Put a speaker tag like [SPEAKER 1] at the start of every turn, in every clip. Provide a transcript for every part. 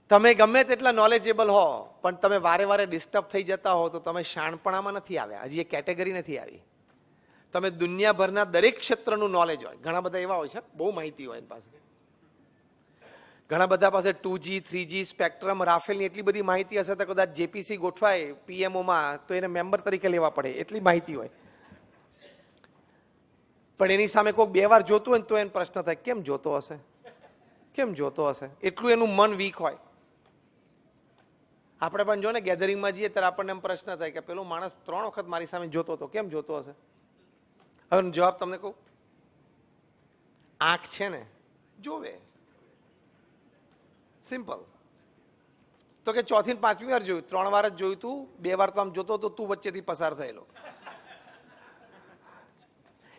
[SPEAKER 1] તમે ગમે તેટલા નોલેજેબલ હો પણ તમે વારે વારે ડિસ્ટર્બ થઈ જતા હો તો તમે શાણપણામાં નથી આવ્યા, હજી એ કેટેગરી નથી આવી. તમે દુનિયાભરના દરેક ક્ષેત્રનું નોલેજ હોય, ઘણા બધા એવા હોય છે બહુ માહિતી હોય એની પાસે, ઘણા બધા પાસે 2G 3G સ્પેક્ટ્રમ રાફેલની એટલી બધી માહિતી હશે તો કદાચ જેપીસી ગોઠવાય પીએમઓમાં તો એને મેમ્બર તરીકે લેવા પડે એટલી માહિતી હોય. પણ એની સામે કોઈ બે વાર જોતું હોય ને તો એને પ્રશ્ન થાય કેમ જોતો હશે, કેમ જોતો હશે, એટલું એનું મન વીક હોય. આપણે પણ જો ને ગેધરિંગમાં જઈએ ત્યારે આપણને એમ પ્રશ્ન થાય કે પેલો માણસ 3 વખત મારી સામે જોતો હતો, કેમ જોતો હશે? હવે જવાબ તમને કહું, આંખ છે ને જોવે, સિમ્પલ. તો કે 4થી ને 5મી વાર જોયું, 3 વાર જ જોયું તું, 2 વાર તો આમ જોતો તો તું વચ્ચેથી પસાર થયેલો.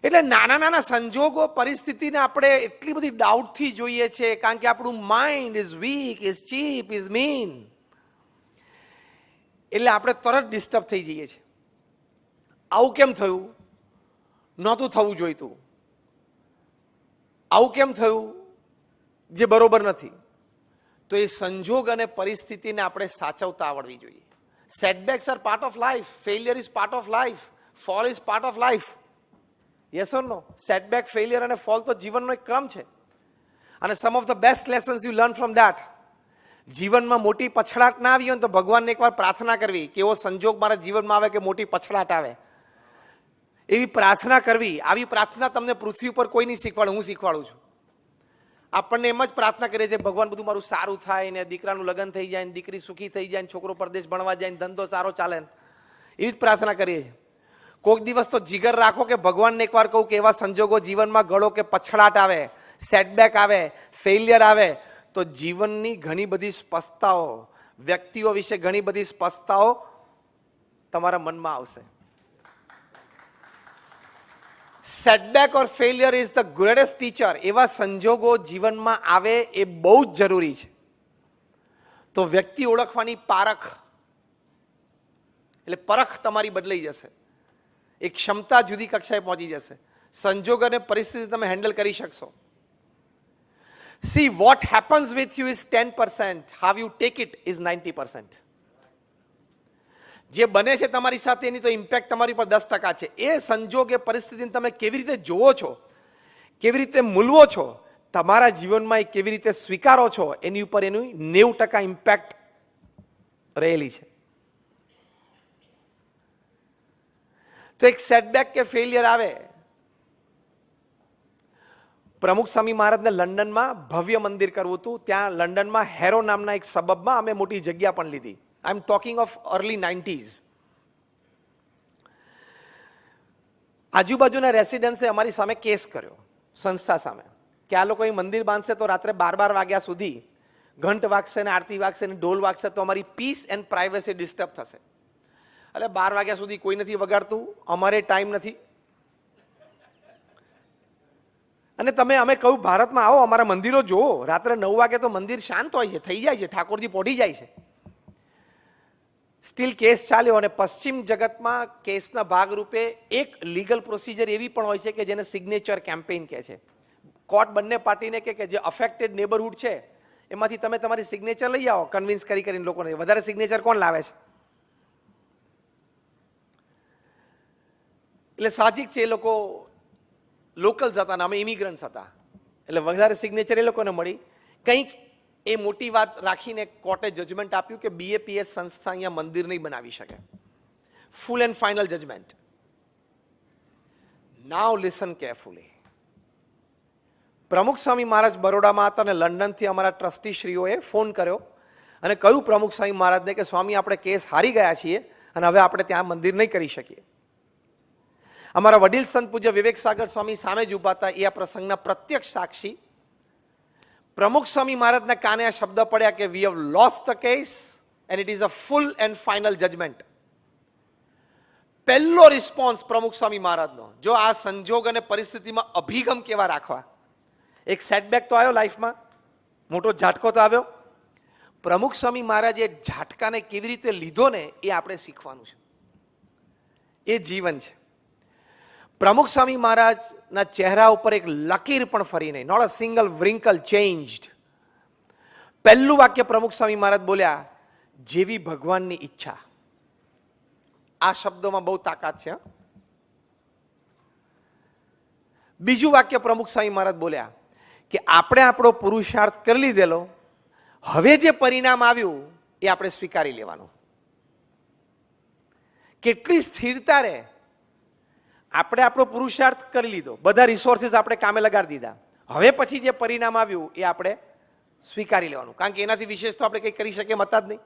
[SPEAKER 1] એટલે નાના નાના સંજોગો પરિસ્થિતિને આપણે એટલી બધી ડાઉટથી જોઈએ છે કારણ કે આપણું mind is weak, is cheap, is mean. એટલે આપણે તરત ડિસ્ટર્બ થઈ જઈએ છીએ. આવું કેમ થયું? નહોતું થવું જોઈતું. આવું કેમ થયું? જે બરોબર નથી. તો એ સંજોગ અને પરિસ્થિતિને આપણે સાચવતા આવડવી જોઈએ. Setbacks are part of life, failure is part of life, fall is part of life. Yes or no? Setback, failure અને ફોલ તો જીવનનો એક ક્રમ છે. અને some of the best lessons you learn from that. જીવનમાં મોટી પછડાટ ના આવી હોય તો ભગવાનને એકવાર પ્રાર્થના કરવી કે એવો સંજોગ મારા જીવનમાં આવે કે મોટી પછડાટ આવે, એવી પ્રાર્થના કરવી. આવી પ્રાર્થના તમને પૃથ્વી ઉપર કોઈ નહીં શીખવાડે, હું શીખવાડું છું. આપણને એમ જ પ્રાર્થના કરીએ છીએ ભગવાન બધું મારું સારું થાય ને, દીકરાનું લગ્ન થઈ જાય ને, દીકરી સુખી થઈ જાય ને, છોકરો પરદેશ ભણવા જાય ને, ધંધો સારો ચાલે ને, એવી જ પ્રાર્થના કરીએ છીએ. કોઈક દિવસ તો જીગર રાખો કે ભગવાનને એકવાર કહું કે એવા સંજોગો જીવનમાં ઘડો કે પછડાટ આવે, સેટબેક આવે, ફેલિયર આવે તો જીવનની ઘણી બધી સ્પષ્ટતાઓ, વ્યક્તિઓ વિશે ઘણી બધી સ્પષ્ટતાઓ તમારા મનમાં આવશે. Setback or failure is the greatest teacher. એવા સંજોગો જીવનમાં આવે એ બહુ જ જરૂરી છે. તો વ્યક્તિ ઓળખવાની પારખ, એટલે પરખ તમારી બદલાઈ જશે, એક ક્ષમતા જુદી કક્ષાએ પહોંચી જશે. સંજોગ અને પરિસ્થિતિ તમે હેન્ડલ કરી શકશો. See, what happens with you is 10%. How you take it is 90%. જે બને છે તમારી સાથે એની તો ઇમ્પેક્ટ તમારી પર 10% છે. એ સંજોગ, એ પરિસ્થિતિને તમે કેવી રીતે જોવો છો, કેવી રીતે મૂલવો છો, તમારા જીવનમાં એ કેવી રીતે સ્વીકારો છો, એની ઉપર એનું 90% ઇમ્પેક્ટ રહેલી છે. તો એક સેટબેક કે ફેલિયર આવે. પ્રમુખ સ્વામી મહારાજને લંડનમાં ભવ્ય મંદિર કરવું હતું. ત્યાં લંડનમાં હેરો નામના એક સબબમાં અમે મોટી જગ્યા પણ લીધી. I am talking of early 90s. આજુબાજુના રેસિડન્સે અમારી સામે કેસ કર્યો, સંસ્થા સામે, કે આ લોકો અહીં મંદિર બાંધશે તો રાત્રે 12 વાગ્યા સુધી ઘંટ વાગશે ને, આરતી વાગશે ને, ઢોલ વાગશે તો અમારી પીસ એન્ડ પ્રાઇવસી ડિસ્ટર્બ થશે. એટલે 12 વાગ્યા સુધી કોઈ નથી વગાડતું, અમારે ટાઈમ નથી. અને અમે કહ્યું ભારતમાં આવો, અમારા મંદિરો જુઓ, રાત્રે 9 વાગે તો મંદિર શાંત હોય છે, થઈ જાય છે, ઠાકોરજી પોઢી જાય છે. સ્ટીલ કેસ ચાલ્યો. અને પશ્ચિમ જગતમાં કેસના ભાગરૂપે એક લીગલ પ્રોસિજર એવી પણ હોય છે કે જેને સિગ્નેચર કેમ્પેઇન કહે છે. કોર્ટ બંને પાર્ટીને કે જે અફેક્ટેડ નેબરહુડ છે એમાંથી તમે તમારી સિગ્નેચર લઈ આવો, કન્વિન્સ કરીને લોકોને. વધારે સિગ્નેચર કોણ લાવે છે? એટલે સાહજિક છે, એ લોકો લોકલ્સ હતા ને અમે ઇમિગ્રન્ટ્સ હતા, એટલે વધારે સિગ્નેચર એ લોકોને મળી. કંઈક એ મોટી વાત રાખીને કોર્ટે જજમેન્ટ આપ્યું કે BAPS સંસ્થા અહીંયા મંદિર નહીં બનાવી શકે. Full and final judgement. Now listen carefully. Pramukh Swami મહારાજ બરોડામાં હતા અને લંડનથી અમારા ટ્રસ્ટીશ્રીઓએ ફોન કર્યો અને કહ્યું પ્રમુખ સ્વામી મહારાજને કે સ્વામી, આપણે કેસ હારી ગયા છીએ અને હવે આપણે ત્યાં મંદિર નહીં કરી શકીએ. અમારા વડીલ સંત પૂજ્ય વિવેક સાગર સ્વામી સામે જ ઉભા હતા, એ આ પ્રસંગના પ્રત્યક્ષ સાક્ષી. પ્રમુખ સ્વામી મહારાજના કાને આ શબ્દ પડ્યા કે we have lost the case and it is a full and final judgement. પહેલો રિસ્પોન્સ પ્રમુખ સ્વામી મહારાજનો, જો આ સંજોગ અને પરિસ્થિતિમાં અભિગમ કેવા રાખવા. એક સેટબેક તો આવ્યો લાઈફમાં, મોટો ઝાટકો તો આવ્યો. પ્રમુખ સ્વામી મહારાજે એ ઝાટકાને કેવી રીતે લીધો ને એ આપણે શીખવાનું છે. એ જીવન છે. પ્રમુખ સ્વામી મહારાજના ચહેરા ઉપર એક લકીર પણ ફરી નહીં, નોટ અ સિંગલ વ્રિંકલ ચેન્જડ. પહેલું વાક્ય પ્રમુખ સ્વામી મહારાજ બોલ્યા, જેવી ભગવાનની ઈચ્છા. આ શબ્દોમાં બહુ તાકાત છે. બીજું વાક્ય પ્રમુખ સ્વામી મહારાજ બોલ્યા કે આપણે આપણો પુરુષાર્થ કરી લીધેલો, હવે જે પરિણામ આવ્યું એ આપણે સ્વીકારી લેવાનું. કેટલી સ્થિરતા રહે. આપણે આપણો પુરુષાર્થ કરી લીધો, બધા રિસોર્સિસ આપણે કામે લગાડી દીધા, હવે પછી જે પરિણામ આવ્યું એ આપણે સ્વીકારી લેવાનું, કારણ કે એનાથી વિશેષ તો આપણે કંઈ કરી શકીએ મતા જ નહીં.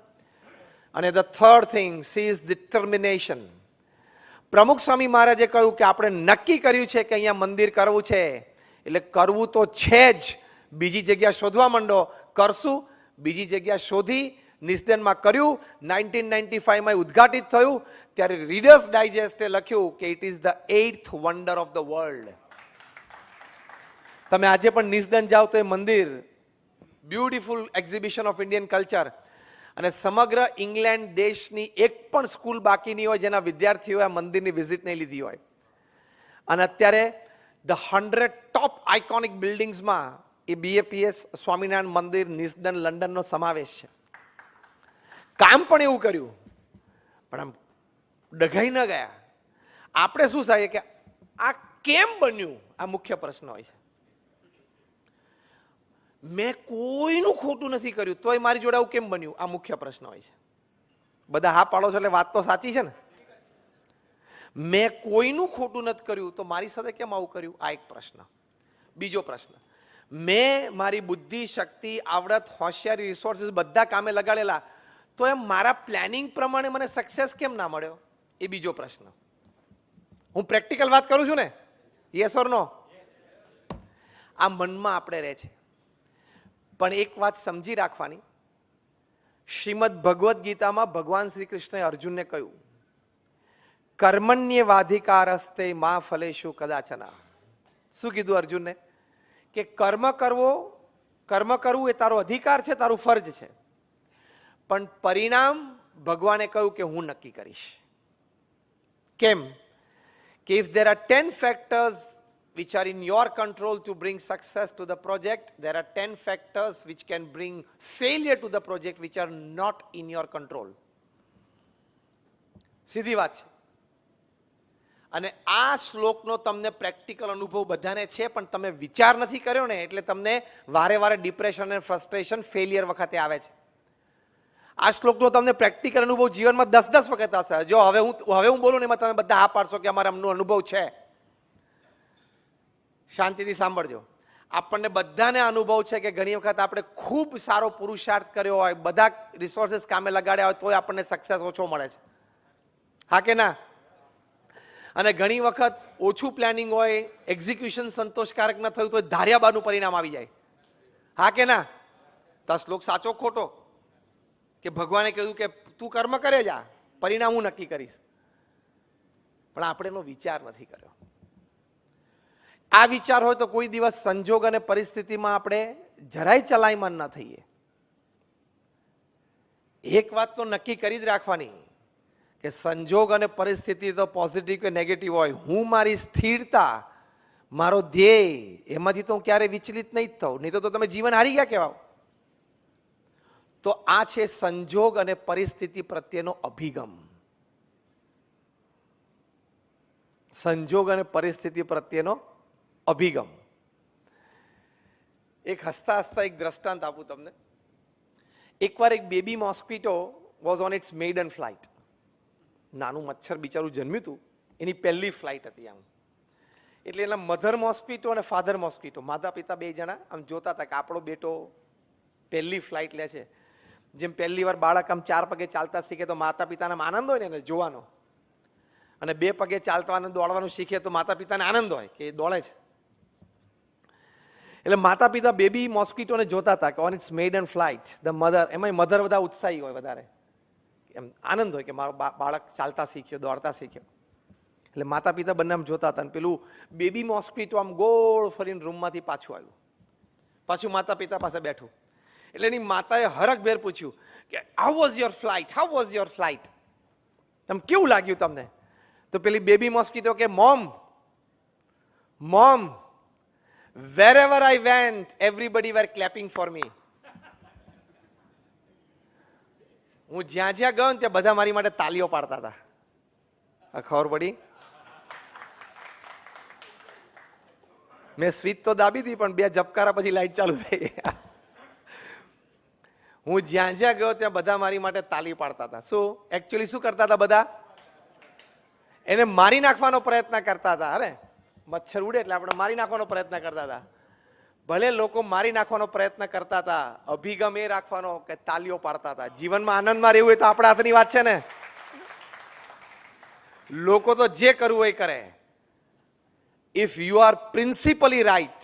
[SPEAKER 1] અને the third thing is determination. પ્રમુખ સ્વામી મહારાજે કહ્યું કે આપણે નક્કી કર્યું છે કે અહીંયા મંદિર કરવું છે, એટલે કરવું તો છે જ, બીજી જગ્યા શોધવા માંડો. કરશું, બીજી જગ્યા શોધી નિસ્દનમાં કર્યું. 1995માં ઉદ્ઘાટિત થયું ત્યારે રીડર્સ ડાયજેસ્ટે લખ્યું કે it is the 8th wonder of the world. તમે આજે પણ નિસ્દન જાઓ તો એ મંદિર beautiful exhibition of Indian culture, અને સમગ્ર ઇંગ્લેન્ડ દેશની એક પણ સ્કૂલ બાકી નહીં હોય જેના વિદ્યાર્થીઓએ આ મંદિરની વિઝિટ નહીં લીધી હોય. અને અત્યારે ધ 100 ટોપ આઇકોનિક બિલ્ડિંગ્સમાં એ BAPS સ્વામિનારાયણ મંદિર નિસ્દન લંડનનો સમાવેશ છે. કામ પણ એવું કર્યું, પણ આમ ડઘાઈ ન ગયા. આપણે શું થાય કે આ કેમ બન્યું, આ મુખ્ય પ્રશ્ન હોય છે. મેં કોઈનું ખોટું નથી કર્યું તોય મારી જોડે આવું કેમ બન્યું, આ મુખ્ય પ્રશ્ન હોય છે. બધા હા પાડો છો એટલે વાત તો સાચી છે ને. મેં કોઈનું ખોટું નથી કર્યું તો મારી સાથે કેમ આવું કર્યું, આ એક પ્રશ્ન. બીજો પ્રશ્ન, મેં મારી બુદ્ધિ, શક્તિ, આવડત, હોશિયારી, રિસોર્સિસ બધા કામે લગાડેલા, તો એમ મારા પ્લાનિંગ પ્રમાણે મને સક્સેસ કેમ ના મળ્યો, એ બીજો પ્રશ્ન. હું પ્રેક્ટિકલ વાત કરું છું ને, યસ ઓર નો. આ મનમાં આપણે રહે છે. પણ એક વાત સમજી રાખવાની, શ્રીમદ ભગવદ્ ગીતામાં ભગવાન શ્રી કૃષ્ણએ અર્જુનને કહ્યું, કર્મણ્યેવાધિકારસ્તે મા ફલેષુ કદાચના. શું કીધું અર્જુનને? કે કર્મ કરવું એ તારો અધિકાર છે, તારું ફરજ છે, પણ પરિણામ ભગવાને કહ્યું કે હું નક્કી કરીશ. કેમ? કે if there are 10 factors which are in your control to bring success to the project, there are 10 factors which can bring failure to the project which are not in your control. સીધી વાત છે. અને આ શ્લોકનો તમને practical અનુભવ બધાને છે, પણ તમે વિચાર નથી કર્યો ને, એટલે તમને વારે વારે ડિપ્રેશન અને ફ્રસ્ટ્રેશન, ફેલિયર વખતે આવે છે. આ શ્લોકનો તમને પ્રેક્ટિકલ અનુભવ જીવનમાં 10 વખત હશે. જો હવે હું બોલું ને એમાં તમે બધા હા પાડશો કે અમારે અમનો અનુભવ છે. શાંતિથી સાંભળજો. આપણને બધાને અનુભવ છે કે ઘણી વખત આપણે ખૂબ સારો પુરુષાર્થ કર્યો હોય, બધા રિસોર્સિસ કામે લગાડ્યા હોય, તોય આપણને સક્સેસ ઓછો મળે છે. હા કે ના? અને ઘણી વખત ઓછું પ્લાનિંગ હોય, એક્ઝિક્યુશન સંતોષકારક ન થયું તો ધાર્યા બારનું પરિણામ આવી જાય. હા કે ના? તો આ શ્લોક સાચો ખોટો? કે ભગવાને કહ્યું કે તું કર્મ કરે જા, પરિણામ હું નક્કી કરીશ, પણ આપણે એનો વિચાર નથી કર્યો. આ વિચાર હોય તો કોઈ દિવસ સંજોગ અને પરિસ્થિતિમાં આપણે જરાય ચલાયમાન ના થઈએ. એક વાત તો નક્કી કરી જ રાખવાની કે સંજોગ અને પરિસ્થિતિ તો પોઝિટિવ કે નેગેટિવ હોય, હું મારી સ્થિરતા, મારો ધ્યેય, એમાંથી તો હું ક્યારેય વિચલિત નહીં જ થઉં, નહીં તો તમે જીવન હારી ગયા કહેવાય. તો આ છે સંજોગ અને પરિસ્થિતિ પ્રત્યેનો અભિગમ. સંજોગ અને પરિસ્થિતિ પ્રત્યેનો અભિગમ. એક હસતા હસતા એક દ્રષ્ટાંત આપું તમને. એકવાર એક baby mosquito was on its maiden flight. નાનું મચ્છર બિચારું જન્મ્યું હતું, એની પહેલી ફ્લાઇટ હતી આમ. એટલે એના મધર મોસ્કીટો અને ફાધર મોસ્કીટો, માતા પિતા બે જણા આમ જોતા હતા કે આપણો બેટો પહેલી ફ્લાઇટ લે છે. જેમ પહેલી વાર બાળક આમ 4 પગે ચાલતા શીખે તો માતા પિતાને આનંદ હોય ને એને જોવાનો, અને 2 પગે ચાલવાનું દોડવાનું શીખે તો માતા પિતાને આનંદ હોય કે એ દોડે છે. એટલે માતા પિતા બેબી મોસ્કીટોને જોતા હતા કે on its maiden flight the mother, એમાં મધર બધા ઉત્સાહી હોય, વધારે એમ આનંદ હોય કે મારો બાળક ચાલતા શીખ્યો, દોડતા શીખ્યો. એટલે માતા પિતા બંને આમ જોતા હતા, અને પેલું બેબી મોસ્કીટો આમ ગોળ ફરીને રૂમમાંથી પાછું આવ્યું, પાછું માતા પિતા પાસે બેઠું. એટલે એની માતાએ હરખભેર પૂછ્યું કે how was your flight, how was your flight, તમને કેવું લાગ્યું તમને? તો પેલી બેબી મોસ્કીટો કે mom, wherever I went, everybody were clapping for me. હું જ્યાં જ્યાં ગયો ને ત્યાં બધા મારી માટે તાલીઓ પાડતા હતા. ખબર પડી? મેં સ્વિચ તો દાબી હતી પણ 2 ઝબકારા પછી લાઈટ ચાલુ થઈ. હું જ્યાં જ્યાં ગયો ત્યાં બધા મારી માટે તાલી પાડતા હતા. શું એકચ્યુઅલી શું કરતા હતા? બધા એને મારી નાખવાનો પ્રયત્ન કરતા હતા. અરે મચ્છર ઉડે એટલે આપણે મારી નાખવાનો પ્રયત્ન કરતા હતા. ભલે લોકો મારી નાખવાનો પ્રયત્ન કરતા હતા, અભિગમ એ રાખવાનો કે તાલીઓ પાડતા હતા. જીવનમાં આનંદમાં રહેવું હોય તો આપણા હાથની વાત છે ને. લોકો તો જે કરવું હોય કરે. If you are principally right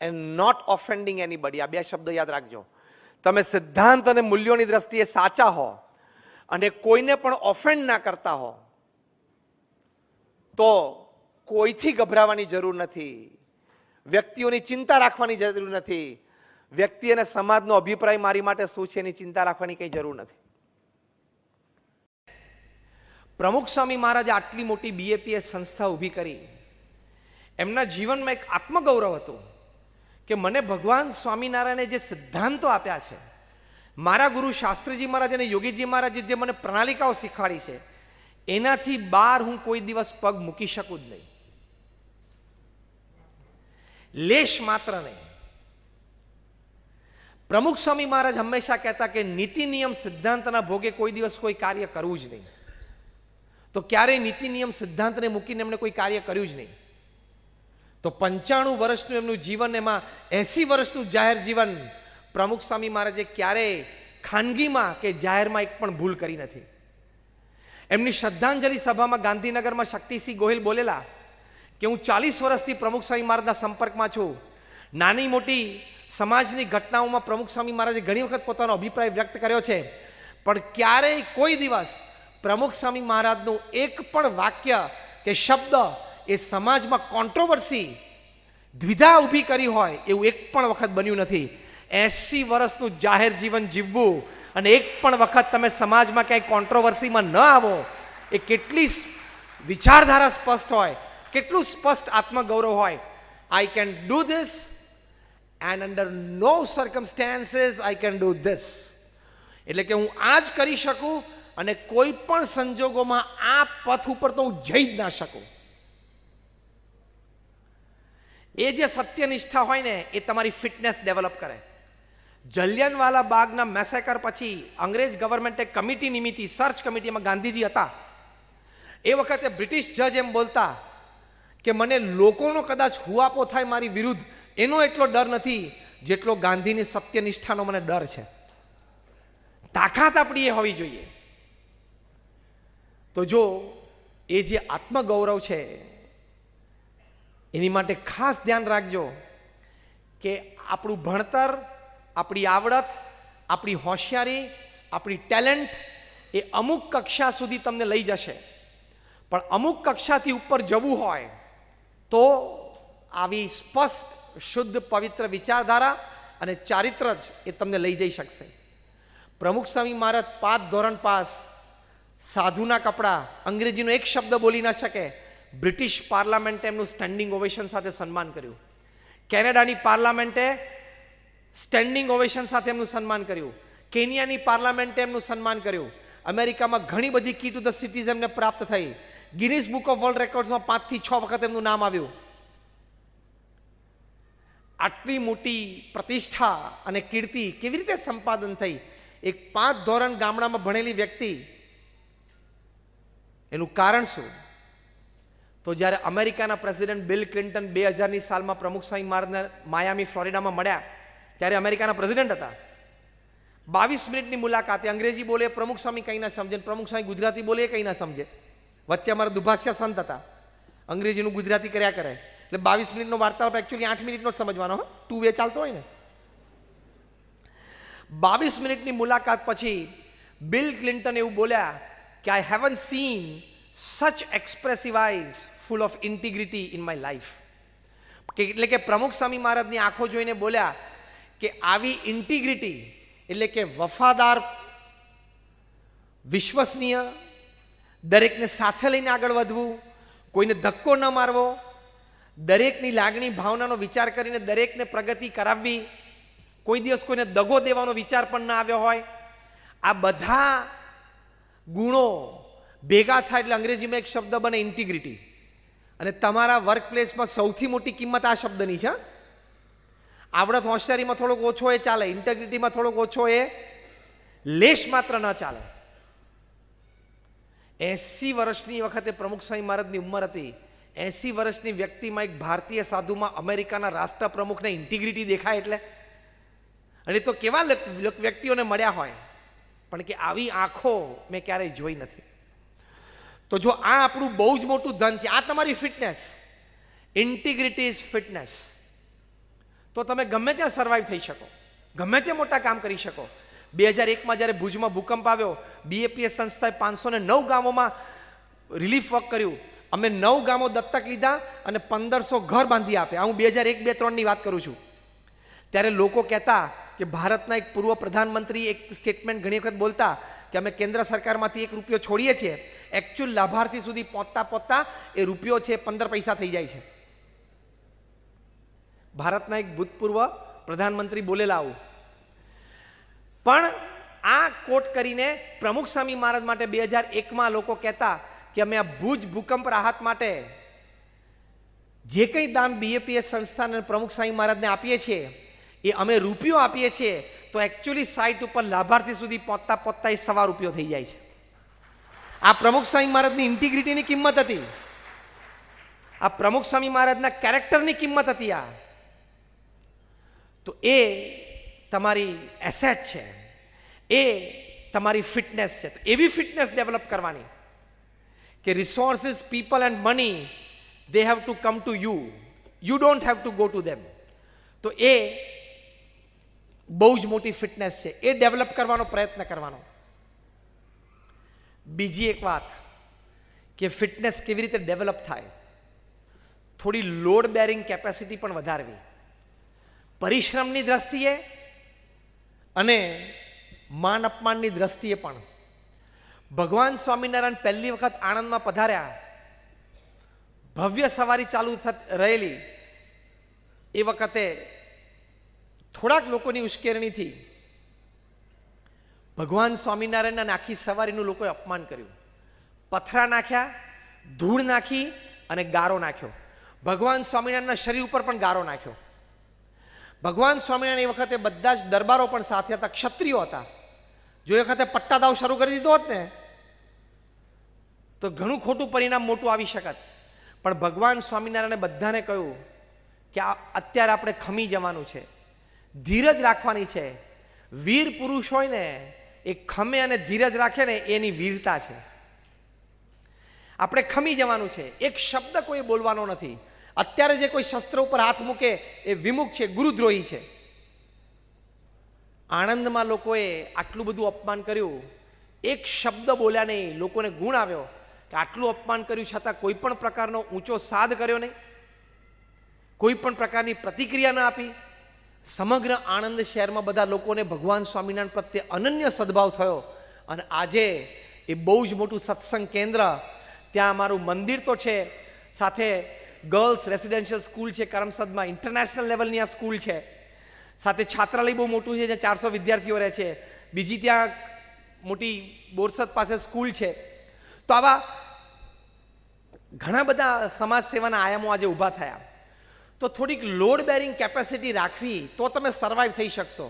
[SPEAKER 1] and not offending anybody, આ 2 શબ્દો યાદ રાખજો. તમે સિદ્ધાંત અને મૂલ્યોની દ્રષ્ટિએ સાચા હો અને કોઈને પણ ઓફેન્ડ ના કરતા હો તો કોઈથી ગભરાવાની જરૂર નથી. વ્યક્તિઓની ચિંતા રાખવાની જરૂર નથી. વ્યક્તિ અને સમાજનો અભિપ્રાય મારી માટે શું છે એની ચિંતા રાખવાની કઈ જરૂર નથી. પ્રમુખ સ્વામી મહારાજે આટલી મોટી બીએપીએસ સંસ્થા ઊભી કરી. એમના જીવનમાં એક આત્મગૌરવ હતું કે મને ભગવાન સ્વામિનારાયણે જે સિદ્ધાંતો આપ્યા છે, મારા ગુરુ શાસ્ત્રીજી મહારાજ અને યોગીજી મહારાજે જે મને પ્રણાલિકાઓ શીખવાડી છે, એનાથી બહાર હું કોઈ દિવસ પગ મૂકી શકું જ નહીં. લેશ માત્ર નહીં. પ્રમુખ સ્વામી મહારાજ હંમેશા કહેતા કે નીતિ નિયમ સિદ્ધાંતના ભોગે કોઈ દિવસ કોઈ કાર્ય કરવું જ નહીં. તો ક્યારેય નીતિ નિયમ સિદ્ધાંતને મૂકીને એમણે કોઈ કાર્ય કર્યું જ નહીં. તો 95 વર્ષનું એમનું જીવન, એમાં 80 વર્ષનું જાહેર જીવન, પ્રમુખ સ્વામી મહારાજે ક્યારેય ખાનગીમાં કે જાહેરમાં એક પણ ભૂલ કરી નથી. એમની શ્રદ્ધાંજલિ સભામાં ગાંધીનગરમાં શક્તિસિંહ ગોહિલ બોલેલા કે હું 40 વર્ષથી પ્રમુખ સ્વામી મહારાજના સંપર્કમાં છું. નાની મોટી સમાજની ઘટનાઓમાં પ્રમુખ સ્વામી મહારાજે ઘણી વખત પોતાનો અભિપ્રાય વ્યક્ત કર્યો છે, પણ ક્યારેય કોઈ દિવસ પ્રમુખ સ્વામી મહારાજનું એક પણ વાક્ય કે શબ્દ એ સમાજમાં કોન્ટ્રોવર્સી, દ્વિધા ઊભી કરી હોય એવું એક પણ વખત બન્યું નથી. 80 વર્ષનું જાહેર જીવન જીવવું અને એક પણ વખત તમે સમાજમાં ક્યાંય કોન્ટ્રોવર્સીમાં ન આવો, એ કેટલી વિચારધારા સ્પષ્ટ હોય, કેટલું સ્પષ્ટ આત્મગૌરવ હોય. I can do this and under no circumstances I can do this. એટલે કે હું આ જ કરી શકું અને કોઈ પણ સંજોગોમાં આ પથ ઉપર તો હું જઈ જ ના શકું. એ જે સત્યનિષ્ઠા હોય ને એ તમારી ફિટનેસ ડેવલપ કરે. જલિયાનવાલા બાગના મેસેકર પછી અંગ્રેજ ગવર્મેન્ટે કમિટી નિમિત્તિ, સર્ચ કમિટીમાં ગાંધીજી હતા. એ વખતે બ્રિટિશ જજ એમ બોલતા કે મને લોકોનો કદાચ હુઆપો થાય મારી વિરુદ્ધ એનો એટલો ડર નથી જેટલો ગાંધીની સત્યનિષ્ઠાનો મને ડર છે. તાકાત આપણી એ હોવી જોઈએ. તો જો એ જે આત્મગૌરવ છે એની માટે ખાસ ધ્યાન રાખજો કે આપણું ભણતર, આપણી આવડત, આપણી હોશિયારી, આપણી ટેલેન્ટ એ અમુક કક્ષા સુધી તમને લઈ જશે, પણ અમુક કક્ષાથી ઉપર જવું હોય તો આવી સ્પષ્ટ, શુદ્ધ, પવિત્ર વિચારધારા અને ચારિત્ર જ એ તમને લઈ જઈ શકશે. પ્રમુખ સ્વામી મહારાજ 5 ધોરણ પાસ, સાધુના કપડા, અંગ્રેજીનો એક શબ્દ બોલી ન શકે. બ્રિટિશ પાર્લામેન્ટે એમનું સ્ટેન્ડિંગ ઓવેશન સાથે સન્માન કર્યું. કેનેડાની પાર્લામેન્ટે સ્ટેન્ડિંગ ઓવેશન સાથે એમનું સન્માન કર્યું. કેન્યાની પાર્લામેન્ટે એમનું સન્માન કર્યું. અમેરિકામાં ઘણી બધી કી ટુ ધ સિટીઝ એમને પ્રાપ્ત થઈ. ગિનિસ બુક ઓફ વર્લ્ડ રેકોર્ડ્સમાં 5 થી 6 વખત એમનું નામ આવ્યું. આટલી મોટી પ્રતિષ્ઠા અને કીર્તિ કેવી રીતે સંપાદન થઈ? એક 5 ધોરણ ગામડામાં ભણેલી વ્યક્તિ. એનું કારણ શું? તો જ્યારે અમેરિકાના પ્રેસિડેન્ટ બિલ ક્લિન્ટન 2000ની સાલમાં પ્રમુખ સ્વામી મહારાજને માયામી, ફ્લોરિડામાં મળ્યા, ત્યારે અમેરિકાના પ્રેસિડેન્ટ હતા. 22 મિનિટની મુલાકાતે અંગ્રેજી બોલે, પ્રમુખ સ્વામી કંઈ ના સમજે, પ્રમુખ સ્વામી ગુજરાતી બોલે એ કંઈ ના સમજે. વચ્ચે અમારા દુભાષ્ય સંત હતા, અંગ્રેજીનું ગુજરાતી કર્યા કરે, એટલે 22 મિનિટનો વાર્તાલાપ એકચ્યુઅલી 8 મિનિટનો જ સમજવાનો. 2 વે ચાલતો હોય ને. 22 મિનિટની મુલાકાત પછી બિલ ક્લિન્ટન એવું બોલ્યા કે I haven't seen such expressive eyes full of integrity in my life. એટલે કે પ્રમુખ સ્વામી મહારાજની આંખો જોઈને બોલ્યા કે આવી ઇન્ટિગ્રિટી એટલે કે વફાદાર, વિશ્વસનીય, દરેકને સાથે લઈને આગળ વધવું, કોઈને ધક્કો ન મારવો, દરેકની લાગણી ભાવનાનો વિચાર કરીને દરેકને પ્રગતિ કરાવવી, કોઈ દિવસ કોઈને દગો દેવાનો વિચાર પણ ના આવ્યો હોય, આ બધા ગુણો ભેગા થાય એટલે અંગ્રેજીમાં એક શબ્દ બને ઇન્ટિગ્રિટી. અને તમારા વર્ક પ્લેસમાં સૌથી મોટી કિંમત આ શબ્દની છે. આવડત હોશિયારીમાં થોડોક ઓછો એ ચાલે, ઇન્ટિગ્રિટીમાં થોડોક ઓછો એ લેશ માત્ર ન ચાલે. 80 વર્ષની વખતે પ્રમુખ સ્વામી મહારાજની ઉંમર હતી. 80 વર્ષની વ્યક્તિમાં એક ભારતીય સાધુમાં અમેરિકાના રાષ્ટ્ર પ્રમુખને ઇન્ટિગ્રિટી દેખાય એટલે, અને તો કેવા વ્યક્તિઓને મળ્યા હોય, પણ કે આવી આંખો મેં ક્યારેય જોઈ નથી. તો જો આ આપણું બહુ જ મોટું ધન છે, આ તમારી ફિટનેસ, ઇન્ટિગ્રિટી ઇઝ ફિટનેસ, તો તમે ગમે ત્યાં સર્વાઈવ થઈ શકો, ગમે ત્યાં મોટા કામ કરી શકો. 2001માં જ્યારે ભુજમાં ભૂકંપ આવ્યો, BAPS સંસ્થાએ 509 ગામોમાં રિલીફ વર્ક કર્યું. અમે 9 ગામો દત્તક લીધા અને 1500 ઘર બાંધી આપ્યા. હું 2001-2003ની વાત કરું છું. ત્યારે લોકો કહેતા કે ભારતના એક પૂર્વ પ્રધાનમંત્રી એક સ્ટેટમેન્ટ ઘણી વખત બોલતા કે અમે કેન્દ્ર સરકારમાંથી 1 રૂપિયો છોડીએ છીએ, એકચ્યુઅલ લાભાર્થી સુધી પહોંચતા એ રૂપિયો છે 15 પૈસા થઈ જાય છે. ભારતના એક ભૂતપૂર્વ પ્રધાનમંત્રી બોલેલા આવું. પણ આ કોટ કરીને પ્રમુખ સ્વામી મહારાજ માટે 2001માં લોકો કહેતા કે અમે આ ભુજ ભૂકંપ રાહત માટે જે કંઈ દાન BAPS સંસ્થાન અને પ્રમુખ સ્વામી મહારાજને આપીએ છીએ એ અમે રૂપિયો આપીએ છીએ, તો એકચ્યુઅલી સાઇટ ઉપર લાભાર્થી સુધી પહોંચતા એ સવા રૂપિયો થઈ જાય છે. આ પ્રમુખ સ્વામી મહારાજની ઇન્ટિગ્રિટીની કિંમત હતી, આ પ્રમુખ સ્વામી મહારાજના કેરેક્ટરની કિંમત હતી. આ તો એ તમારી એસેટ છે, એ તમારી ફિટનેસ છે. તો એવી ફિટનેસ ડેવલપ કરવાની કે resources, people and money, they have to come to you, you don't have to go to them. તો એ બહુ જ મોટી ફિટનેસ છે, એ ડેવલપ કરવાનો પ્રયત્ન કરવાનો. બીજી એક વાત કે ફિટનેસ કેવી રીતે ડેવલપ થાય, થોડી લોડ બેરિંગ કેપેસિટી પણ વધારવી, પરિશ્રમની દ્રષ્ટિએ અને માન અપમાનની દ્રષ્ટિએ પણ. ભગવાન સ્વામિનારાયણ પહેલી વખત આણંદમાં પધાર્યા, ભવ્ય સવારી ચાલુ રહેલી, એ વખતે થોડાક લોકોની ઉશ્કેરણીથી ભગવાન સ્વામિનારાયણના આખી સવારીનું લોકોએ અપમાન કર્યું. પથરા નાખ્યા, ધૂળ નાખી અને ગારો નાખ્યો. ભગવાન સ્વામિનારાયણના શરીર ઉપર પણ ગારો નાખ્યો. ભગવાન સ્વામિનારાયણ એ વખતે બધા જ દરબારો પણ સાથે હતા, ક્ષત્રિયો હતા. જો એ વખતે પટ્ટાદાવ શરૂ કરી દીધો હોત ને તો ઘણું ખોટું પરિણામ મોટું આવી શકત. પણ ભગવાન સ્વામિનારાયણે બધાને કહ્યું કે અત્યારે આપણે ખમી જવાનું છે, ધીરજ રાખવાની છે. વીર પુરુષ હોય ને એ ખમે અને ધીરજ રાખે ને એની વીરતા છે. આપણે ખમી જવાનું છે, એક શબ્દ કોઈ બોલવાનો નથી. અત્યારે જે કોઈ શસ્ત્ર ઉપર હાથ મૂકે એ વિમુખ છે, ગુરુદ્રોહી છે. આણંદમાં લોકોએ આટલું બધું અપમાન કર્યું, એક શબ્દ બોલ્યા નહીં, લોકોને ગુણ આવ્યો કે આટલું અપમાન કર્યું છતાં કોઈ પણ પ્રકારનો ઊંચો સાદ કર્યો નહીં, કોઈ પણ પ્રકારની પ્રતિક્રિયા ન આપી. સમગ્ર આણંદ શહેરમાં બધા લોકોને ભગવાન સ્વામિનારાયણ પ્રત્યે અનન્ય સદભાવ થયો. અને આજે એ બહુ જ મોટું સત્સંગ કેન્દ્ર, ત્યાં અમારું મંદિર તો છે, સાથે ગર્લ્સ રેસિડેન્શિયલ સ્કૂલ છે કરમસદમાં, ઇન્ટરનેશનલ લેવલની આ સ્કૂલ છે, સાથે છાત્રાલય બહુ મોટું છે જ્યાં 400 વિદ્યાર્થીઓ રહે છે. બીજી ત્યાં મોટી બોરસદ પાસે સ્કૂલ છે. તો આવા ઘણા બધા સમાજ સેવાના આયામો આજે ઊભા થયા. તો થોડીક લોડ બેરિંગ કેપેસિટી રાખવી તો તમે સર્વાઈવ થઈ શકશો.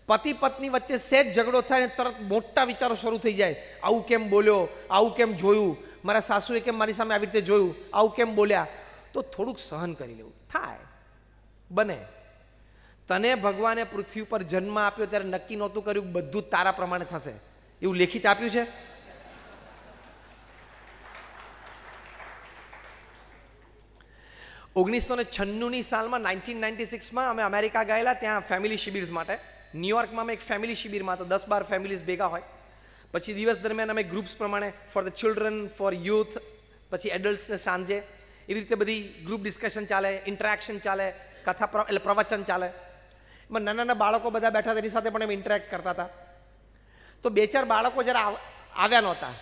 [SPEAKER 1] પતિ પત્ની વચ્ચે સહેજ ઝઘડો થાય ને તરત મોટા વિચારો શરૂ થઈ જાય, આવું કેમ બોલ્યો, આવું કેમ જોયું, મારા સાસુએ કેમ મારી સામે આવી રીતે જોયું, આવું કેમ બોલ્યા. તો થોડુંક સહન કરી લેવું, થાય, બને. તને ભગવાને પૃથ્વી ઉપર જન્મ આપ્યો ત્યારે નક્કી નહોતું કર્યું બધું જ તારા પ્રમાણે થશે, એવું લેખિત આપ્યું છે? ની સાલમાં 1996માં અમે અમેરિકા ગયેલા, ત્યાં ફેમિલી શિબિર્સ માટે. ન્યુયોર્કમાં અમે એક ફેમિલી શિબિરમાં, તો 10-12 ફેમિલીઝ ભેગા હોય. પછી દિવસ દરમિયાન અમે ગ્રુપ્સ પ્રમાણે for the children, for youth, પછી એડલ્ટ્સને સાંજે એવી રીતે બધી ગ્રુપ ડિસ્કશન ચાલે, ઇન્ટરેક્શન ચાલે, કથા એટલે પ્રવચન ચાલે. એમાં નાના નાના બાળકો બધા બેઠા તેની સાથે પણ અમે ઇન્ટરેક્ટ કરતા હતા. તો 2-4 બાળકો જરા આવ્યા નહોતા,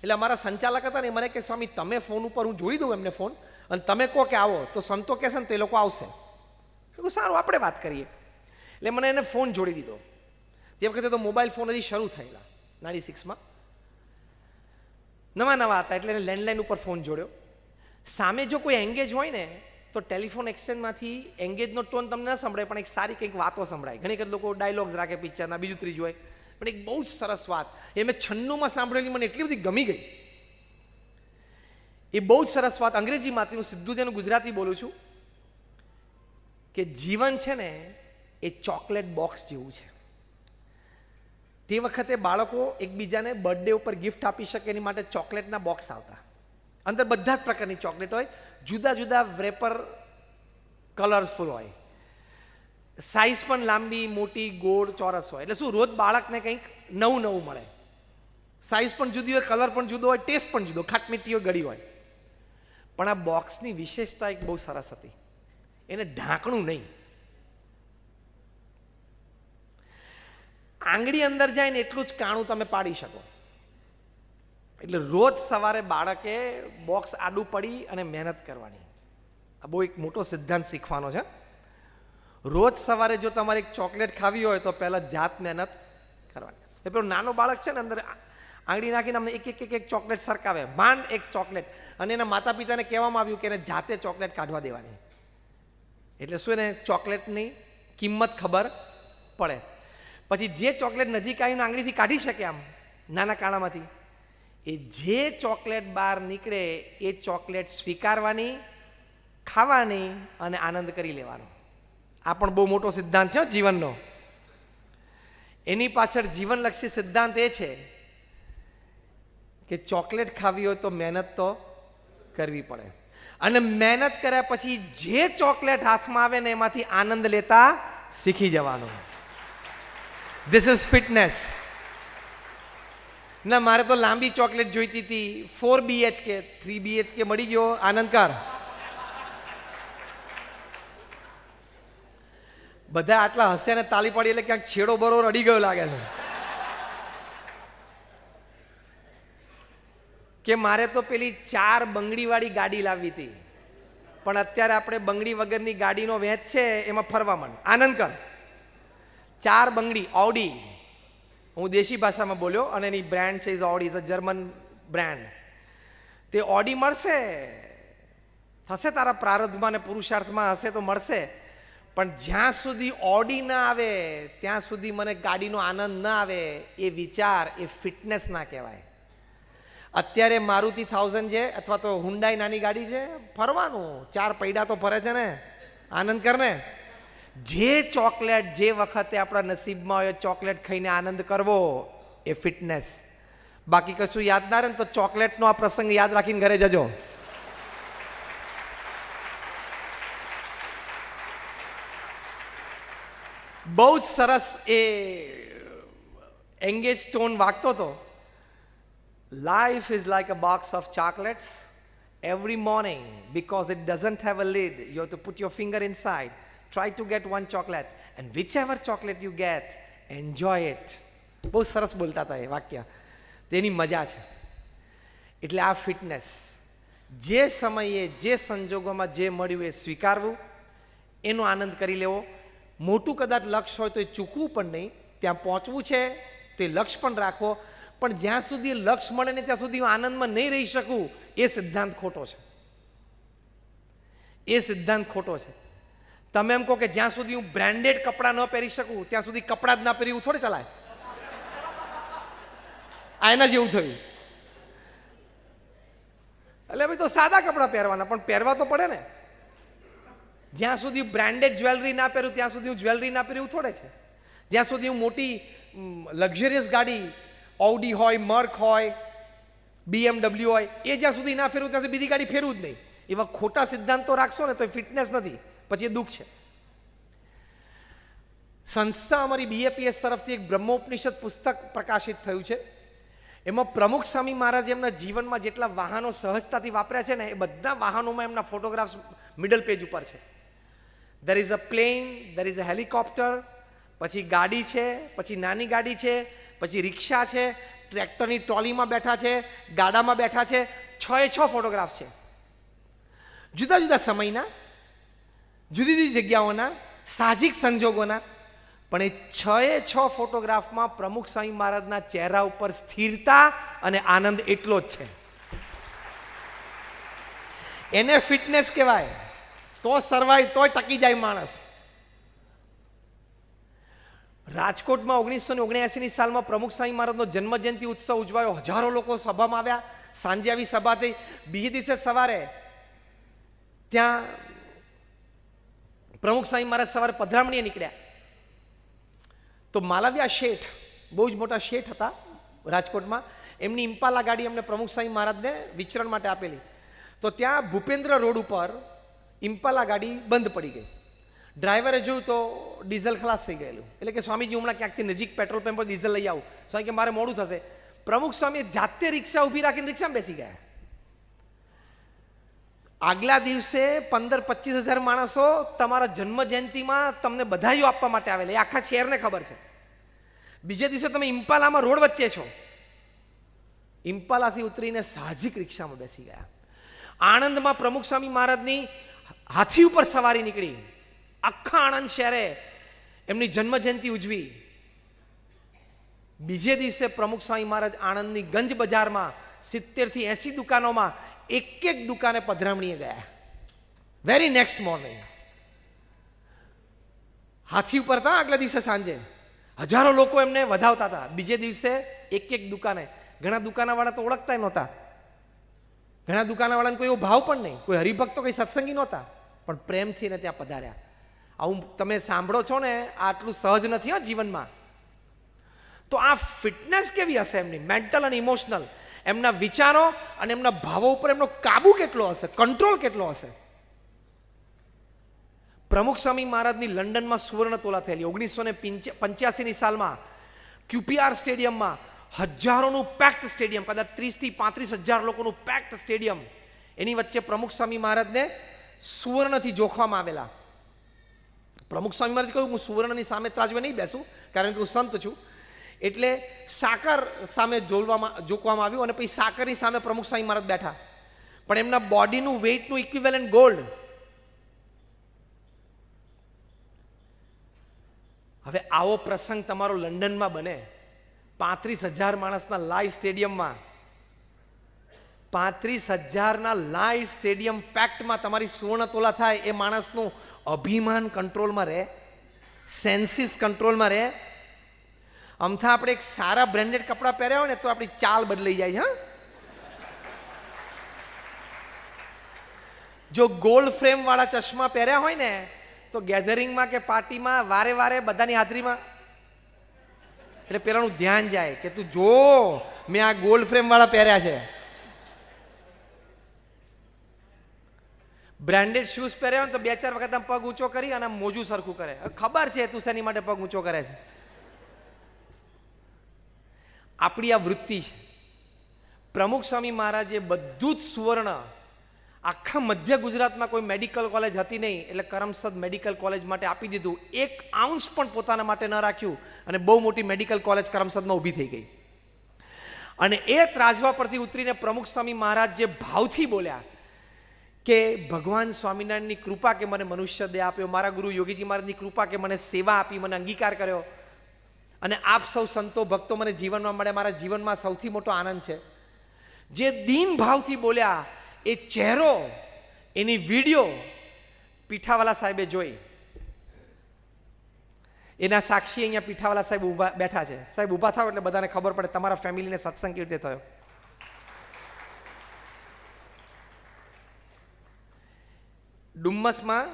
[SPEAKER 1] એટલે અમારા સંચાલક હતા ને મને કે સ્વામી તમે ફોન ઉપર, હું જોડી દઉં એમને ફોન, અને તમે કહો કે આવો, તો સંતો કહેશે ને તો એ લોકો આવશે. સારું, આપણે વાત કરીએ. એટલે મને એને ફોન જોડી દીધો. તે વખતે તો મોબાઈલ ફોન હજી શરૂ થયેલા.
[SPEAKER 2] 96માં નવા નવા હતા એટલે લેન્ડલાઇન ઉપર ફોન જોડ્યો. સામે જો કોઈ એંગેજ હોય ને તો ટેલિફોન એક્સચેન્જમાંથી એંગેજનો ટોન તમને ન સંભળાય, પણ એક સારી કંઈક વાતો સંભળાય. ઘણી વખત લોકો ડાયલોગ્સ રાખે પિક્ચરના, બીજું ત્રીજું હોય, પણ એક બહુ જ સરસ વાત એ મેં 96માં સાંભળેલી, મને એટલી બધી ગમી ગઈ. એ બહુ જ સરસ વાત અંગ્રેજીમાંથી, હું સીધું તેનું ગુજરાતી બોલું છું કે જીવન છે ને એ ચોકલેટ બોક્સ જેવું છે. તે વખતે બાળકો એકબીજાને બર્થડે ઉપર ગિફ્ટ આપી શકે એની માટે ચોકલેટના બોક્સ આવતા. અંદર બધા જ પ્રકારની ચોકલેટ હોય, જુદા જુદા વેપર કલર્સફુલ હોય, સાઈઝ પણ લાંબી મોટી ગોળ ચોરસ હોય. એટલે શું, રોજ બાળકને કંઈક નવું નવું મળે. સાઈઝ પણ જુદી હોય, કલર પણ જુદો હોય, ટેસ્ટ પણ જુદો, ખાટમીઠી હોય, ગળી હોય. પણ આ બોક્સની વિશેષતા એક બહુ સરસ હતી, એને ઢાંકણું નહીં. આંગળી અંદર જાય ને એટલું જ કાણું તમે પાડી શકો. એટલે રોજ સવારે બાળકે બોક્સ આડું પડી અને મહેનત કરવાની. આ બહુ એક મોટો સિદ્ધાંત શીખવાનો છે. રોજ સવારે જો તમારે એક ચોકલેટ ખાવી હોય તો પહેલાં જાત મહેનત કરવાની. એ પેલો નાનો બાળક છે ને અંદર આંગળી નાખીને અમને એક એક એક એક ચોકલેટ સરકાવે, માંડ એક ચોકલેટ, અને એના માતા પિતાને કહેવામાં આવ્યું કે એને જાતે ચોકલેટ કાઢવા દેવાની. એટલે શું, એને ચોકલેટની કિંમત ખબર પડે. પછી જે ચોકલેટ નજીક આવીને આંગળીથી કાઢી શકે આમ નાના કાણામાંથી, એ જે ચોકલેટ બહાર નીકળે એ ચોકલેટ સ્વીકારવાની, ખાવાની અને આનંદ કરી લેવાનો. આ પણ બહુ મોટો સિદ્ધાંત છે જીવનનો. એની પાછળ જીવનલક્ષી સિદ્ધાંત એ છે કે ચોકલેટ ખાવી હોય તો મહેનત તો કરવી પડે, અને મહેનત કર્યા પછી જે ચોકલેટ હાથમાં આવે ને એમાંથી આનંદ લેતા શીખી જવાનું. This is fitness. ના, મારે તો લાંબી ચોકલેટ જોઈતી હતી, 4 BHK 3 BHK મળી ગયો, આનંદ કર. બધા આટલા હસે ને તાલી પાડી એટલે ક્યાંક છેડો બરોબર અડી ગયો લાગે છે. કે મારે તો પેલી 4 બંગડીવાળી ગાડી લાવવી હતી, પણ અત્યારે આપણે બંગડી વગરની ગાડીનો વેચ છે એમાં ફરવા માંડ. આનંદ કર. 4 બંગડી ઓડી, હું દેશી ભાષામાં બોલ્યો, અને એની બ્રાન્ડ છે is Audi, is a German brand. તે ઓડી મળશે, થશે તારા પ્રારબ્ધમાં ને પુરુષાર્થમાં હશે તો મળશે, પણ જ્યાં સુધી ઓડી ના આવે ત્યાં સુધી મને ગાડીનો આનંદ ના આવે. એ વિચાર, એ ફિટનેસ ના કહેવાય. અત્યારે મારુતિ 1000 છે અથવા તો હુન્ડાઈ નાની ગાડી છે, ફરવાનું, 4 પૈડા તો ફરે છે ને, આનંદ કર ને. જે ચોકલેટ જે વખતે આપણા નસીબમાં હોય ચોકલેટ ખાઈને આનંદ કરવો, એ ફિટનેસ. બાકી કશું યાદ ના રહે ને તો ચોકલેટનો આ પ્રસંગ યાદ રાખીને ઘરે જજો. બહુ જ સરસ એ એંગેજ ટોન વાગતો હતો. Life is like a box of chocolates. Every morning, because it doesn't have a lid, you have to put your finger inside. Try to get one chocolate, and whichever chocolate you get, enjoy it. બહુ સરસ બોલતા હતા એ વાક્ય, તેની મજા છે. એટલે આ ફિટનેસ, જે સમયે જે સંજોગોમાં જે મળ્યું એ સ્વીકારવું, એનો આનંદ કરી લેવો. મોટું કદાચ લક્ષ્ય હોય તો એ ચૂકવું પણ નહીં, ત્યાં પહોંચવું છે તે લક્ષ્ય પણ રાખો, પણ જ્યાં સુધી લક્ષ્ય મળે ને ત્યાં સુધી હું આનંદમાં નહીં રહી શકું, એ સિદ્ધાંત ખોટો છે. એ સિદ્ધાંત ખોટો છે. તમે એમ કહો કે જ્યાં સુધી હું બ્રાન્ડેડ કપડાં ન પહેરી શકું ત્યાં સુધી કપડાં જ ના પહેરી, એવું થોડે ચલાય. આ એના જેવું થયું. એટલે ભાઈ તો સાદા કપડાં પહેરવાના, પણ પહેરવા તો પડે ને. જ્યાં સુધી બ્રાન્ડેડ જ્વેલરી ના પહેરું ત્યાં સુધી હું જ્વેલરી ના પહેરું, એવું થોડે છે. જ્યાં સુધી હું મોટી લક્ઝરિયસ ગાડી ઓડી હોય, મર્ક હોય, BMW હોય, એ જ્યાં સુધી ના ફેરવું ત્યાં સુધી બીજી ગાડી ફેરવું જ નહીં. એવા ખોટા સિદ્ધાંતો રાખશો ને તો એ ફિટનેસ નથી, પછી એ દુઃખ છે. સંસ્થા અમારી BAPS તરફથી એક બ્રહ્મોપનિષદ પુસ્તક પ્રકાશિત થયું છે. એમાં પ્રમુખ સ્વામી મહારાજ એમના જીવનમાં જેટલા વાહનો સહજતાથી વાપર્યા છે ને, એ બધા વાહનોમાં એમના ફોટોગ્રાફ્સ મિડલ પેજ ઉપર છે. there is a plane, there is a helicopter, પછી ગાડી છે, પછી નાની ગાડી છે, પછી રિક્ષા છે, ટ્રેક્ટરની ટ્રોલીમાં બેઠા છે, ગાડામાં બેઠા છે. 6 ફોટોગ્રાફ્સ છે. જુદા જુદા સમયના, જુદી જુદી જગ્યાઓના, સાહજિક સંજોગોના. પણ એ 6 ફોટોગ્રાફમાં પ્રમુખ સ્વામી મહારાજના ચહેરા ઉપર સ્થિરતા અને આનંદ એટલો જ છે. એને ફિટનેસ કહેવાય. તો સર્વાઈવ, તોય ટકી જાય માણસ. રાજકોટમાં 1979ની સાલમાં પ્રમુખ સ્વામી મહારાજનો જન્મજયંતિ ઉત્સવ ઉજવાયો. હજારો લોકો સભામાં આવ્યા. સાંજે આવી સભા થઈ. બીજે દિવસે સવારે ત્યાં પ્રમુખ સ્વામી મહારાજ સવારે પધરામણીએ નીકળ્યા. તો માલવિયા શેઠ, બહુ જ મોટા શેઠ હતા રાજકોટમાં, એમની ઇમ્પાલા ગાડી અમને પ્રમુખ સ્વામી મહારાજને વિચરણ માટે આપેલી. તો ત્યાં ભૂપેન્દ્ર રોડ ઉપર ઇમ્પાલા ગાડી બંધ પડી ગઈ. ડ્રાઈવરે જોયું તો ડીઝલ ખલાસ થઈ ગયેલું. એટલે કે સ્વામીજી હમણાં ક્યાંકથી નજીક પેટ્રોલ પંપ પર ડીઝલ લઈ આવું. સ્વામી કે મારે મોડું થશે. પ્રમુખ સ્વામીએ જાતે રિક્ષા ઊભી રાખીને રિક્ષામાં બેસી ગયા. આગલા દિવસે 15-25 હજાર માણસો તમારા જન્મ જયંતિમાં તમને બધાઈઓ આપવા માટે આવેલા. એ આખા શહેરને ખબર છે. બીજે દિવસે તમે ઇમ્પાલામાં રોડ વચ્ચે છો. ઇમ્પાલાથી ઉતરીને સાહજિક રિક્ષામાં બેસી ગયા. આણંદમાં પ્રમુખ સ્વામી મહારાજની હાથી ઉપર સવારી નીકળી. આખા આણંદ શહેરે એમની જન્મ જયંતિ ઉજવી. બીજે દિવસે પ્રમુખ સ્વામી મહારાજ આણંદની ગંજ બજારમાં 70થી 80 દુકાનોમાં એક દુકાને પધરામણીએ ગયા. વેરી નેક્સ્ટ મોર્નિંગ હાથી ઉપર હતા. આગલા દિવસે સાંજે હજારો લોકો એમને વધાવતા હતા. બીજે દિવસે એક દુકાને. ઘણા દુકાનવાળા તો ઓળખતા નહોતા. ઘણા દુકાનવાળાને કોઈ એવો ભાવ પણ નહીં, કોઈ હરિભક્તો કોઈ સત્સંગી નહોતા, પણ પ્રેમથી ને ત્યાં પધાર્યા. આવું તમે સાંભળો છો ને, આટલું સહજ નથી હો જીવનમાં. તો આ ફિટનેસ કેવી હશે એમની, મેન્ટલ અને ઇમોશનલ, એમના વિચારો અને એમના ભાવો ઉપર એમનો કાબુ કેટલો હશે, કંટ્રોલ કેટલો હશે. પ્રમુખ સ્વામી મહારાજની લંડનમાં સુવર્ણ તોલા થયેલી 1985ની સાલમાં QPR સ્ટેડિયમમાં. હજારોનું પેક્ડ સ્ટેડિયમ, કદાચ 30થી 35 હજાર લોકોનું પેક્ડ સ્ટેડિયમ. એની વચ્ચે પ્રમુખ સ્વામી મહારાજને સુવર્ણથી જોખવામાં આવેલા. પ્રમુખ સ્વામી મહારાજ કહ્યું, હું સુવર્ણની સામે ત્રાજવે નહીં બેસું, કારણ કે હું સંત છું. એટલે સાકર સામે જોકવામાં આવ્યું અને પછી સાકરની સામે પ્રમુખ સ્વામી મહારાજ બેઠા. પણ એમના બોડીનું વેઇટનું ઇક્વિવેલન્ટ ગોલ્ડ. હવે આવો પ્રસંગ તમારો લંડનમાં બને, 35,000 માણસના લાઈવ સ્ટેડિયમમાં, 35,000ના લાઈવ સ્ટેડિયમ પેક્ટમાં તમારી સુવર્ણ તોલા થાય. એ માણસનું અભિમાન કંટ્રોલમાં રહે, સેન્સીસ કંટ્રોલમાં રહે. અમથા આપણે એક સારા બ્રાન્ડેડ કપડાં પહેર્યા હોય ને તો આપણી ચાલ બદલાઈ જાય. હા, જો ગોલ્ડ ફ્રેમ વાળા ચશ્મા પહેર્યા હોય ને તો ગેધરિંગમાં કે પાર્ટીમાં વારે વારે બધાની હાજરીમાં એટલે પેલાનું ધ્યાન જાય કે તું જો મેં આ ગોલ્ડ ફ્રેમ વાળા પહેર્યા છે. બ્રાન્ડેડ શૂઝ પહેર્યા હોય તો 2-4 વખત પગ ઊંચો કરી અને મોજું સરખું કરે. ખબર છે તું શેની માટે પગ ઊંચો કરે છે. આપણી આ વૃત્તિ છે. પ્રમુખ સ્વામી મહારાજે બધું જ સુવર્ણ, આખા મધ્ય ગુજરાતમાં કોઈ મેડિકલ કોલેજ હતી નહીં એટલે કરમસદ મેડિકલ કોલેજ માટે આપી દીધું. 1 આઉન્સ પણ પોતાના માટે ન રાખ્યું અને બહુ મોટી મેડિકલ કોલેજ કરમસદમાં ઊભી થઈ ગઈ. અને એ ત્રાજવા પરથી ઉતરીને પ્રમુખ સ્વામી મહારાજ જે ભાવથી બોલ્યા કે ભગવાન સ્વામિનારાયણની કૃપા કે મને મનુષ્ય દેહ આપ્યો, મારા ગુરુ યોગીજી મહારાજની કૃપા કે મને સેવા આપી, મને અંગીકાર કર્યો, અને આપ સૌ સંતો ભક્તો મને જીવનમાં મળે, મારા જીવનમાં સૌથી મોટો આનંદ છે. જે દીન ભાવથી બોલ્યા એ ચહેરો, એની વિડીયો પીઠાવાલા સાહેબે જોઈ. એના સાક્ષી અહીંયા પીઠાવાલા સાહેબ બેઠા છે. સાહેબ ઊભા થાવ એટલે બધાને ખબર પડે તમારા ફેમિલીને સત્સંગ કેવી રીતે થયો. ડુમ્મસમાં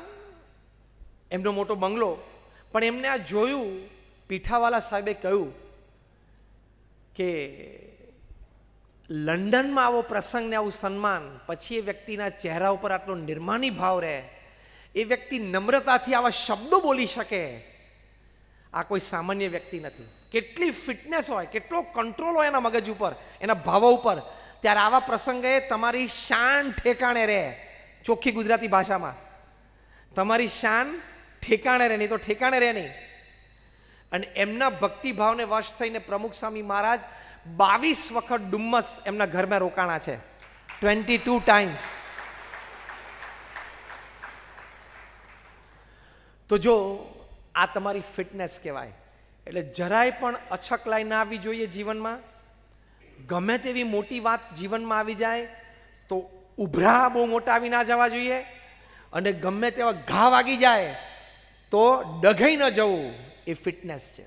[SPEAKER 2] એમનો મોટો બંગલો, પણ એમને આ જોયું, પીઠાવાલા સાહેબે કહ્યું કે લંડનમાં આવો પ્રસંગ ને આવું સન્માન, પછી એ વ્યક્તિના ચહેરા ઉપર આટલો નિર્માની ભાવ રહે, એ વ્યક્તિ નમ્રતાથી આવા શબ્દો બોલી શકે, આ કોઈ સામાન્ય વ્યક્તિ નથી. કેટલી ફિટનેસ હોય, કેટલો કંટ્રોલ હોય એના મગજ ઉપર, એના ભાવો ઉપર. ત્યારે આવા પ્રસંગે તમારી શાન ઠેકાણે રહે. ચોખ્ખી ગુજરાતી ભાષામાં તમારી શાન ઠેકાણે રહે, નહીં તો ઠેકાણે રહે નહીં. અને એમના ભક્તિભાવને વશ થઈને પ્રમુખ સ્વામી મહારાજ 22 વખત ડુમ્મસ એમના ઘરમાં રોકાણા છે. 22 ટાઈમ્સ. તો જો આ તમારી ફિટનેસ કહેવાય. એટલે જરાય પણ અછકલાઈ ના આવવી જોઈએ જીવનમાં. ગમે તેવી મોટી વાત જીવનમાં આવી જાય તો ઉભરા બહુ મોટા આવી ના જવા જોઈએ, અને ગમે તેવા ઘા વાગી જાય તો ડઘાઈ ન જવું, એ ફિટનેસ છે.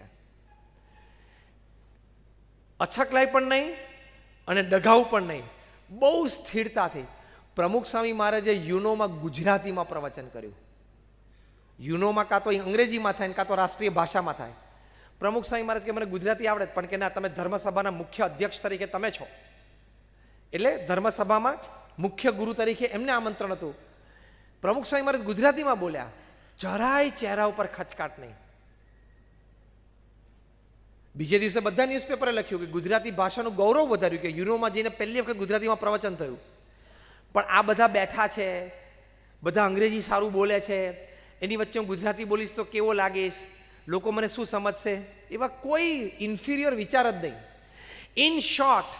[SPEAKER 2] અછકલાઈ પણ નહીં અને ડઘાવું પણ નહીં, બહુ સ્થિરતાથી. પ્રમુખ સ્વામી મહારાજે યુનોમાં ગુજરાતીમાં પ્રવચન કર્યું. યુનોમાં કાં તો અંગ્રેજીમાં થાય ને કાં તો રાષ્ટ્રીય ભાષામાં થાય. પ્રમુખ સ્વામી મહારાજ કે મને ગુજરાતી આવડે, પણ કે ના, તમે ધર્મસભાના મુખ્ય અધ્યક્ષ તરીકે તમે છો, એટલે ધર્મસભામાં મુખ્ય ગુરુ તરીકે એમને આમંત્રણ હતું. પ્રમુખ સ્વામી મહારાજ ગુજરાતીમાં બોલ્યા, જરાય ચહેરા ઉપર ખચકાટ નહીં. બીજે દિવસે બધા ન્યૂઝપેપરે લખ્યું કે ગુજરાતી ભાષાનું ગૌરવ વધાર્યું, કે યુરોમાં જઈને પહેલી વખત ગુજરાતીમાં પ્રવચન થયું. પણ આ બધા બેઠા છે, બધા અંગ્રેજી સારું બોલે છે, એની વચ્ચે હું ગુજરાતી બોલીશ તો કેવો લાગીશ, લોકો મને શું સમજશે, એવા કોઈ ઇન્ફિરિયર વિચાર જ નહીં. In short,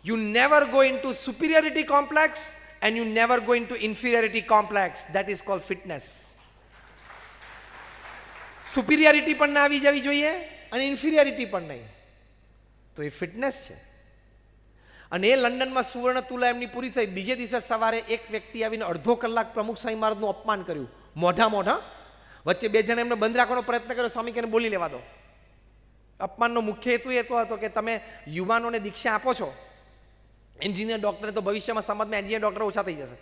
[SPEAKER 2] you never go into superiority complex and you never go into inferiority complex. That is called fitness. Superiority પણ ના આવી જવી જોઈએ અને ઇન્ફિરિયરિટી પણ નહીં, તો એ ફિટનેસ છે. અને એ લંડનમાં સુવર્ણ તુલા એમની પૂરી થઈ. બીજે દિવસે સવારે એક વ્યક્તિ આવીને અડધો કલાક પ્રમુખ સ્વામી મહારાજનું અપમાન કર્યું, મોઢા. વચ્ચે બે જણા એમને બંધ રાખવાનો પ્રયત્ન કર્યો. સ્વામી કે બોલી લેવા દો. અપમાનનો મુખ્ય હેતુ એ તો હતો કે તમે યુવાનોને દીક્ષા આપો છો, એન્જિનિયર ડોક્ટરને તો ભવિષ્યમાં સમાજમાં એન્જિનિયર ડોક્ટર ઓછા થઈ જશે,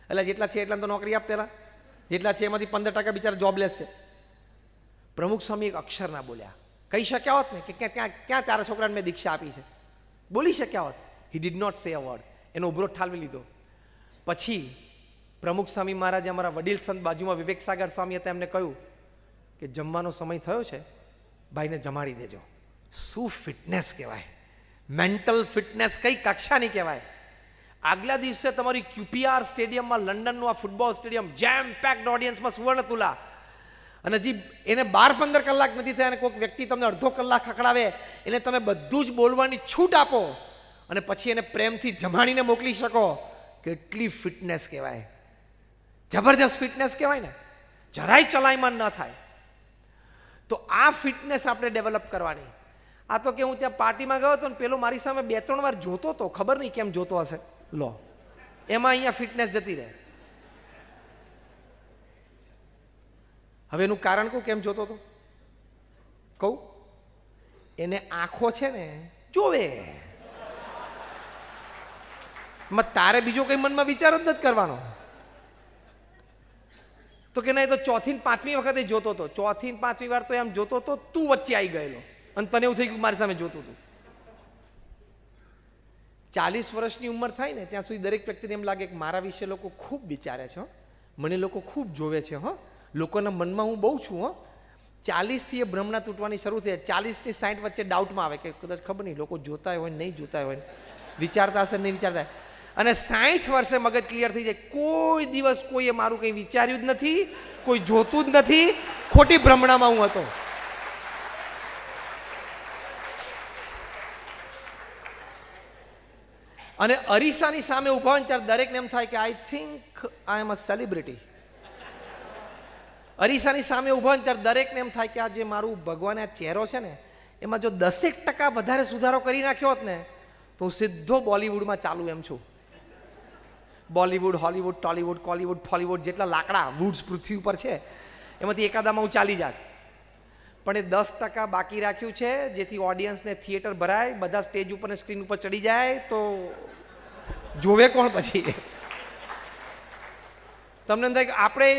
[SPEAKER 2] એટલે જેટલા છે એટલા તો નોકરી આપ પહેલા, જેટલા છે એમાંથી 15% બિચારા જોબલેસ છે. પ્રમુખ સ્વામી એક અક્ષર ના બોલ્યા. કહી શક્યા હોત ને કે ક્યાં તારા છોકરાને મેં દીક્ષા આપી છે, બોલી શક્યા હોત. હી ડીડ નોટ સે અ વર્ડ. એનો ઉભરો ઠાલવી લીધો. પછી પ્રમુખ સ્વામી મહારાજે અમારા વડીલ સંત બાજુમાં વિવેક સાગર સ્વામી હતા, એમને કહ્યું કે જમવાનો સમય થયો છે, ભાઈને જમાડી દેજો. શું ફિટનેસ કહેવાય! મેન્ટલ ફિટનેસ કઈ કક્ષાની કહેવાય! આગલા દિવસે તમારી QPR સ્ટેડિયમમાં, લંડનનું આ ફૂટબોલ સ્ટેડિયમ, જેમ પેક્ડ ઓડિયન્સમાં સુવર્ણ તુલા, અને હજી એને 12-15 કલાક નથી થયા અને કોઈક વ્યક્તિ તમને અડધો કલાક ખકડાવે, એને તમે બધું જ બોલવાની છૂટ આપો અને પછી એને પ્રેમથી જમાડીને મોકલી શકો, કેટલી ફિટનેસ કહેવાય! જબરદસ્ત ફિટનેસ કહેવાય ને. જરાય ચલાયમાન ન થાય. તો આ ફિટનેસ આપણે ડેવલપ કરવાની. આ તો કે હું ત્યાં પાર્ટીમાં ગયો હતો ને પેલો મારી સામે 2-3 વાર જોતો હતો, ખબર નહીં કેમ જોતો હશે, લો એમાં અહીંયા ફિટનેસ જતી રહે. હવે એનું કારણ કહું કેમ જોતો હતો? કહું, એને આંખો છે ને જોવે, તારે બીજો કઈ મનમાં વિચાર જ નથી કરવાનો. તો કે ના, એ તો 4થી 5મી વખતે જોતો હતો. 4થી 5મી વાર તો એમ જોતો હતો, તું વચ્ચે આવી ગયેલો અને તને એવું થઈ ગયું મારી સામે જોતું હતું. 40 વર્ષની ઉંમર થાય ને ત્યાં સુધી દરેક વ્યક્તિને એમ લાગે કે મારા વિશે લોકો ખૂબ વિચારે છે, મને લોકો ખૂબ જોવે છે, લોકોના મનમાં હું બહુ છું. 40થી એ ભ્રમણા તૂટવાની શરૂ થઈ. 40થી 60 વચ્ચે ડાઉટમાં આવે કે કદાચ ખબર નહીં લોકો જોતા હોય નહીં જોતા હોય, વિચારતા હશે નહીં વિચારતા. અને 60 વર્ષે મગજ ક્લિયર થઈ જાય, કોઈ દિવસ કોઈએ મારું કંઈ વિચાર્યું જ નથી, કોઈ જોતું જ નથી, ખોટી ભ્રમણામાં હું હતો. અને અરીસાની સામે ઉભા હોય ત્યારે દરેકને એમ થાય કે I think I M a celebrity. અરીસાની સામે ઉભા હોય ત્યારે દરેકને એમ થાય કે આ જે મારું ભગવાને આ ચહેરો છે ને એમાં જો 10% વધારે સુધારો કરી નાખ્યો હોત ને તો હું સીધો બોલિવૂડમાં ચાલુ એમ છું. બોલિવૂડ, હોલિવૂડ, ટોલિવૂડ, કોલિવૂડ, ફોલિવૂડ, જેટલા લાકડા વુડ્સ પૃથ્વી ઉપર છે એમાંથી એકાદામાં હું ચાલી જાત. પણ એ 10% બાકી રાખ્યું છે જેથી ઓડિયન્સને થિયેટર ભરાય, બધા સ્ટેજ ઉપર ને સ્ક્રીન ઉપર ચડી જાય તો જોવે કોણ પછી? તમને એમ થાય કે આપણે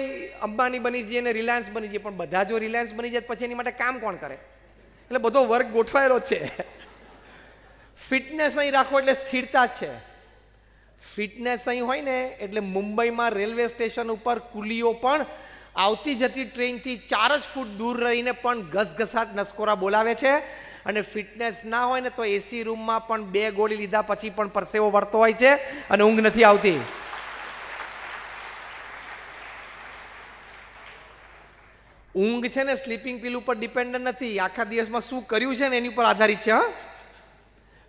[SPEAKER 2] અંબાણી બની જઈએ ને રિલાયન્સ બની જઈએ, પણ બધા જો રિલાયન્સ બની જાય પછી એની માટે કામ કોણ કરે? એટલે બધો વર્ક ગોઠવાયેલો જ છે. ફિટનેસ અહીં રાખો એટલે સ્થિરતા જ છે. ફિટનેસ અહીં હોય ને એટલે મુંબઈમાં રેલવે સ્ટેશન ઉપર કુલીઓ પણ આવતી જતી ટ્રેનથી 4 જ ફૂટ દૂર રહીને પણ ઘસઘસાટ નસકોરા બોલાવે છે. અને ફિટનેસ ના હોય ને તો એસી રૂમમાં પણ 2 ગોળી લીધા પછી પણ પરસેવો વળતો હોય છે અને ઊંઘ નથી આવતી. ઊંઘ છે ને સ્લીપિંગ પિલ ઉપર ડિપેન્ડન્ટ નથી, આખા દિવસમાં શું કર્યું છે ને એની ઉપર આધારિત છે.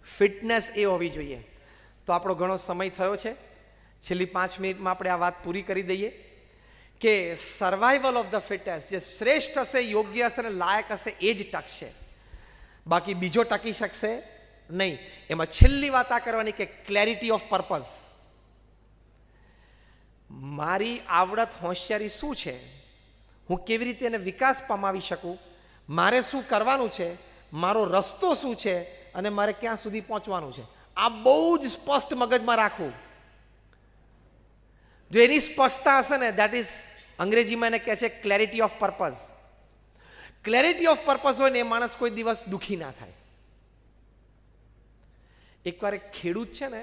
[SPEAKER 2] ફિટનેસ એ હોવી જોઈએ. તો આપણો ઘણો સમય થયો છે, છેલ્લી 5 મિનિટમાં આપણે આ વાત પૂરી કરી દઈએ કે સર્વાઈવલ ઓફ ધ ફિટેસ્ટ, જે શ્રેષ્ઠ હશે, યોગ્ય હશે અને લાયક હશે એ જ ટકશે, બાકી બીજો ટકી શકશે નહીં. એમાં છેલ્લી વાત આ કરવાની કે ક્લેરિટી ઓફ પર્પઝ. મારી આવડત હોશિયારી શું છે, હું કેવી રીતે એને વિકાસ પામાવી શકું, મારે શું કરવાનું છે, મારો રસ્તો શું છે અને મારે ક્યાં સુધી પહોંચવાનું છે, આ બહુ જ સ્પષ્ટ મગજમાં રાખવું. જો એની સ્પષ્ટતા હશે ને, દેટ ઇઝ, અંગ્રેજીમાં એને કહે છે clarity of purpose. Clarity of purpose હોય ને એ માણસ કોઈ દિવસ દુઃખી ના થાય. એકવાર એક ખેડૂત છે ને,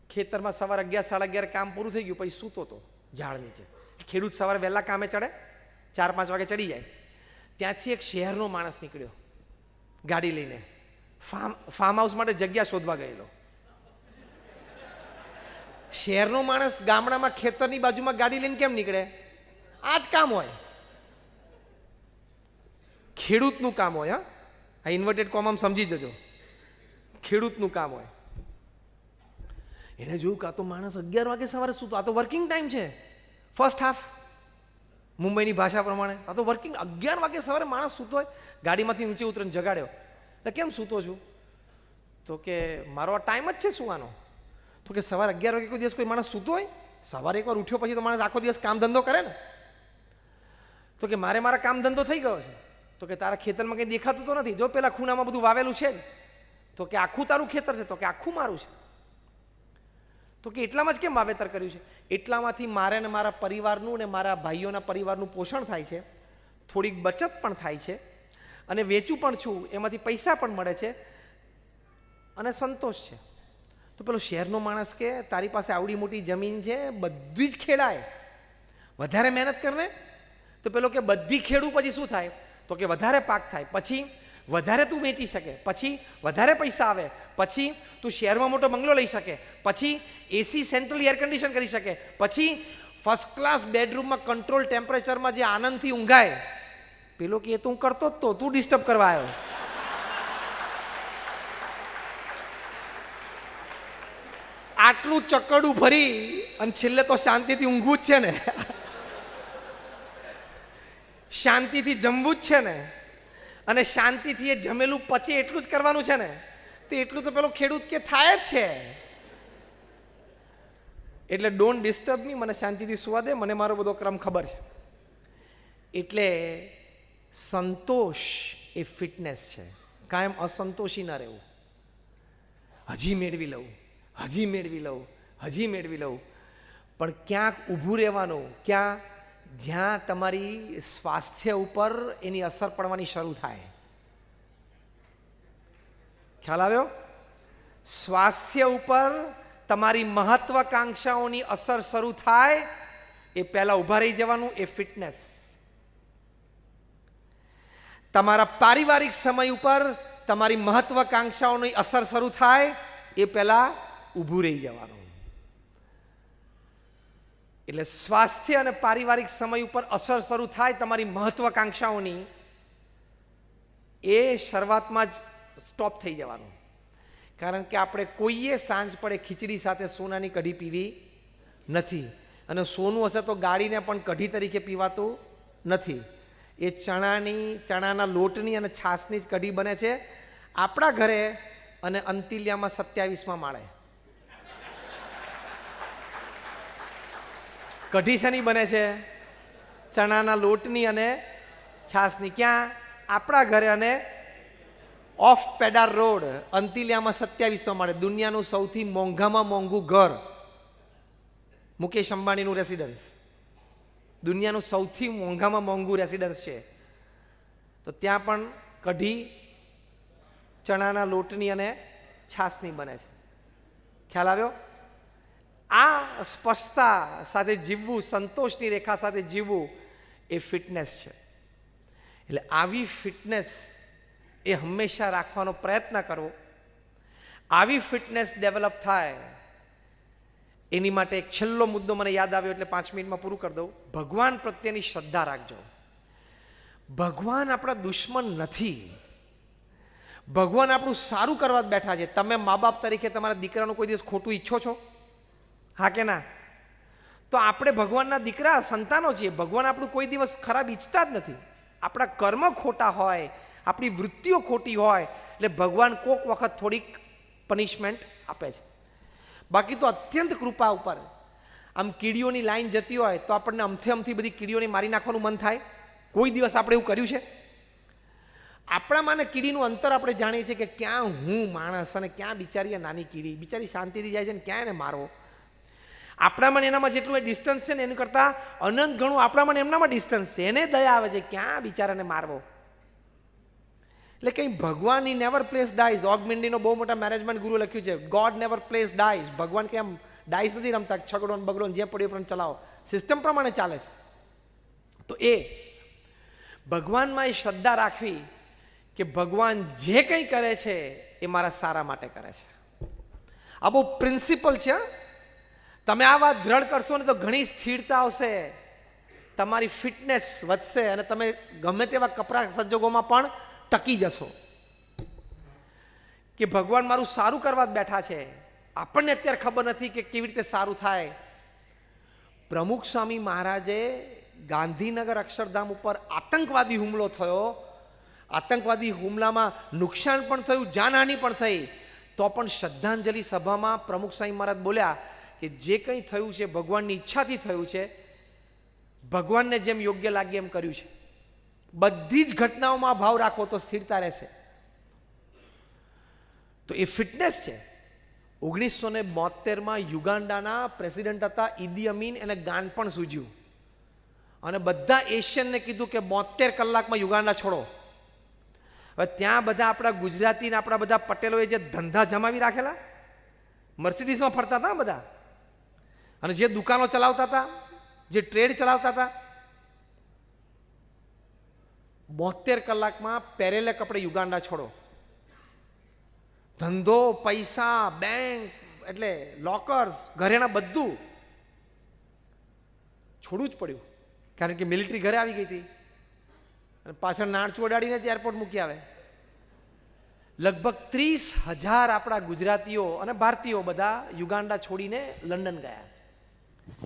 [SPEAKER 2] ખેતરમાં સવારે 11, 11:30 કામ પૂરું થઈ ગયું, પછી સૂતો હતો ઝાડ નીચે. ખેડૂત સવારે વહેલા કામે ચડે, 4-5 વાગે ચડી જાય. ત્યાંથી એક શહેરનો માણસ નીકળ્યો ગાડી લઈને, ફાર્મ હાઉસ માટે જગ્યા શોધવા ગયેલો. શહેરનો માણસ ગામડામાં ખેતરની બાજુમાં ગાડી લઈને કેમ નીકળે? આ જ કામ હોય, ખેડૂતનું કામ હોય. આ ઇન્વર્ટેડ કોમમાં સમજી જજો, ખેડૂતનું કામ હોય. એને જોયું કે આ તો માણસ 11 વાગે સવારે સૂતો, આ તો વર્કિંગ ટાઈમ છે, ફર્સ્ટ હાફ, મુંબઈની ભાષા પ્રમાણે આ તો વર્કિંગ. 11 વાગે સવારે માણસ સૂતો હોય. ગાડીમાંથી ઊંચે ઉતરીને જગાડ્યો. એટલે કેમ સૂતો છું? તો કે મારો આ ટાઈમ જ છે સુવાનો. તો કે સવારે 11 વાગે કોઈ દિવસ કોઈ માણસ સૂતો હોય? સવારે એકવાર ઉઠ્યો પછી તો માણસ આખો દિવસ કામ ધંધો કરે ને. તો કે મારા કામ ધંધો થઈ ગયો છે. તો કે તારા ખેતરમાં કંઈ દેખાતું તો નથી, જો પેલા ખૂણામાં બધું વાવેલું છે જ. તો કે આખું તારું ખેતર છે? તો કે આખું મારું છે. તો કે એટલામાં જ કેમ વાવેતર કર્યું છે? એટલામાંથી મારે ને મારા પરિવારનું ને મારા ભાઈઓના પરિવારનું પોષણ થાય છે, થોડીક બચત પણ થાય છે, અને વેચું પણ છું, એમાંથી પૈસા પણ મળે છે અને સંતોષ છે. તો પેલો શહેરનો માણસ કે તારી પાસે આવડી મોટી જમીન છે, બધી જ ખેડાય, વધારે મહેનત કરને. તો પેલો કે બધી ખેડું પછી શું થાય? તો કે વધારે પાક થાય, પછી વધારે તું વેચી શકે, પછી વધારે પૈસા આવે, પછી તું શહેરમાં મોટો બંગલો લઈ શકે, પછી એસી સેન્ટ્રલ એર કન્ડિશન કરી શકે, પછી ફર્સ્ટ ક્લાસ બેડરૂમમાં કંટ્રોલ ટેમ્પરેચરમાં જે આનંદથી ઊંઘાય. પેલો કે એ તો હું કરતો જ તો, તું ડિસ્ટર્બ કરવા આવ્યો. આટલું ચકડું ભરી અને છેલ્લે તો શાંતિથી ઊંઘવું જ છે ને, શાંતિથી જમવું જ છે ને, અને શાંતિથી એ જમેલું પચે એટલું જ કરવાનું છે ને. તો એટલું તો પેલો ખેડૂત કે થાય જ છે. એટલે ડોન્ટ ડિસ્ટર્બ મી, મને શાંતિથી સુવા દે, મને મારો બધો ક્રમ ખબર છે. એટલે સંતોષ એ ફિટનેસ છે. કાયમ અસંતોષી ન રહેવું. હજી મેળવી લઉં, હજી મેળવી લઉં, હજી મેળવી લઉં. પણ ક્યાંક ઊભું રહેવાનું, ક્યાં? જ્યાં તમારી સ્વાસ્થ્ય ઉપર એની અસર પડવાની શરૂ થાય. ખ્યાલ આવ્યો? સ્વાસ્થ્ય ઉપર તમારી મહત્વાકાંક્ષાઓની અસર શરૂ થાય એ પહેલા ઊભા રહી જવાનું, એ ફિટનેસ. તમારા પારિવારિક સમય ઉપર તમારી મહત્વાકાંક્ષાઓની અસર શરૂ થાય એ પહેલા ઊભું રહી જવાનું. એટલે સ્વાસ્થ્ય અને પારિવારિક સમય ઉપર અસર શરૂ થાય તમારી મહત્વાકાંક્ષાઓની, એ શરૂઆતમાં જ સ્ટોપ થઈ જવાનું. કારણ કે આપણે કોઈએ સાંજ પડે ખીચડી સાથે સોનાની કઢી પીવી નથી. અને સોનું હશે તો ગાળીને પણ કઢી તરીકે પીવાતું નથી. એ ચણાના લોટની અને છાશની જ કઢી બને છે આપણા ઘરે અને અંતિલિયામાં 27માં માળે. કઢી શેની બને છે? ચણાના લોટની અને છાશની. ક્યાં? આપણા ઘરે અને ઓફ પેડાર રોડ, અંતિલિયામાં 27માં માળે. દુનિયાનું સૌથી મોંઘામાં મોંઘું ઘર, મુકેશ અંબાણીનું રેસિડન્સ. દુનિયાનું સૌથી મોંઘામાં મોંઘું રેસિડન્સ છે. તો ત્યાં પણ કઢી ચણાના લોટની અને છાશની બને છે. ખ્યાલ આવ્યો? આ સ્પષ્ટતા સાથે જીવવું, સંતોષની રેખા સાથે જીવવું, એ ફિટનેસ છે. એટલે આવી ફિટનેસ એ હંમેશા રાખવાનો પ્રયત્ન કરવો. આવી ફિટનેસ ડેવલપ થાય એની માટે એક છેલ્લો મુદ્દો મને યાદ આવ્યો એટલે 5 મિનિટમાં પૂરું કરી દઉં. ભગવાન પ્રત્યેની શ્રદ્ધા રાખજો. ભગવાન આપણા દુશ્મન નથી. ભગવાન આપણું સારું કરવા જ બેઠા છે. તમે મા બાપ તરીકે તમારા દીકરાનું કોઈ દિવસ ખોટું ઈચ્છો છો? હા કે ના? તો આપણે ભગવાનના દીકરા સંતાનો છીએ. ભગવાન આપણું કોઈ દિવસ ખરાબ ઈચ્છતા જ નથી. આપણા કર્મ ખોટા હોય, આપણી વૃત્તિઓ ખોટી હોય એટલે ભગવાન કોક વખત થોડીક પનિશમેન્ટ આપે છે. બાકી તો અત્યંત કૃપા ઉપર આમ કીડીઓની લાઈન જતી હોય તો આપણને અમથી બધી કીડીઓને મારી નાખવાનું મન થાય? કોઈ દિવસ આપણે એવું કર્યું છે? આપણામાં ને કીડીનું અંતર આપણે જાણીએ છીએ કે ક્યાં હું માણસ અને ક્યાં બિચારી નાની કીડી, બિચારી શાંતિથી જાય છે ને ક્યાં એને મારવો. આપણામાં એનામાં જેટલું ડિસ્ટન્સ છે ને એનું કરતાં અનંત ઘણું આપણામાં એમનામાં ડિસ્ટન્સ છે. એને દયા આવે છે ક્યાં બિચારાને મારવો. એટલે કંઈ ભગવાન ઈ નેવર પ્લેસ ડાઈઝ. ઓગમેન્ડીનો બહુ મોટા મેનેજમેન્ટ ગુરુ લખ્યું છે, ગોડ નેવર પ્લેસ ડાઈઝ. ભગવાન કે આમ ડાઈસ નથી રમતા, છગડો બગડો જે પડ્યો પણ ચલાવો, સિસ્ટમ પ્રમાણે ચાલે છે. તો એ ભગવાનમાં એ શ્રદ્ધા રાખવી કે ભગવાન જે કંઈ કરે છે એ મારા સારા માટે કરે છે. આ બહુ પ્રિન્સિપલ છે. તમે આ વાત દ્રઢ કરશો ને તો ઘણી સ્થિરતા આવશે, તમારી ફિટનેસ વધશે અને તમે ગમે તેવા કપરા સંજોગોમાં પણ ટકી જશો કે ભગવાન મારું સારું કરવા જ બેઠા છે. આપણને અત્યારે ખબર નથી કે કેવી રીતે સારું થાય. પ્રમુખ સ્વામી મહારાજે ગાંધીનગર અક્ષરધામ ઉપર આતંકવાદી હુમલો થયો, આતંકવાદી હુમલામાં નુકસાન પણ થયું, જાનહાનિ પણ થઈ, તો પણ શ્રદ્ધાંજલિ સભામાં પ્રમુખ સ્વામી મહારાજ બોલ્યા કે જે કંઈ થયું છે ભગવાનની ઈચ્છાથી થયું છે, ભગવાનને જેમ યોગ્ય લાગે એમ કર્યું છે. બધી જ ઘટનાઓમાં ભાવ રાખો તો સ્થિરતા રહેશે. તો એ ફિટનેસ છે. 1972માં યુગાન્ડાના પ્રેસિડેન્ટ હતા ઈદી અમીન, એને ગાન પણ સૂજ્યું અને બધા એશિયનને કીધું કે 72 કલાકમાં યુગાન્ડા છોડો. હવે ત્યાં બધા આપણા ગુજરાતી ને આપણા બધા પટેલોએ જે ધંધા જમાવી રાખેલા, મર્સિડીઝમાં ફરતા હતા બધા, અને જે દુકાનો ચલાવતા હતા, જે ટ્રેડ ચલાવતા હતા, 72 કલાકમાં પહેરેલે કપડે યુગાન્ડા છોડો. ધંધો, પૈસા, બેંક, એટલે લોકર્સ, ઘરેણા બધું છોડવું જ પડ્યું, કારણ કે મિલિટરી ઘરે આવી ગઈ હતી અને પાછળ નાણચું અડાડીને જ એરપોર્ટ મૂકી આવે. લગભગ 30,000 આપણા ગુજરાતીઓ અને ભારતીયો બધા યુગાન્ડા છોડીને લંડન ગયા,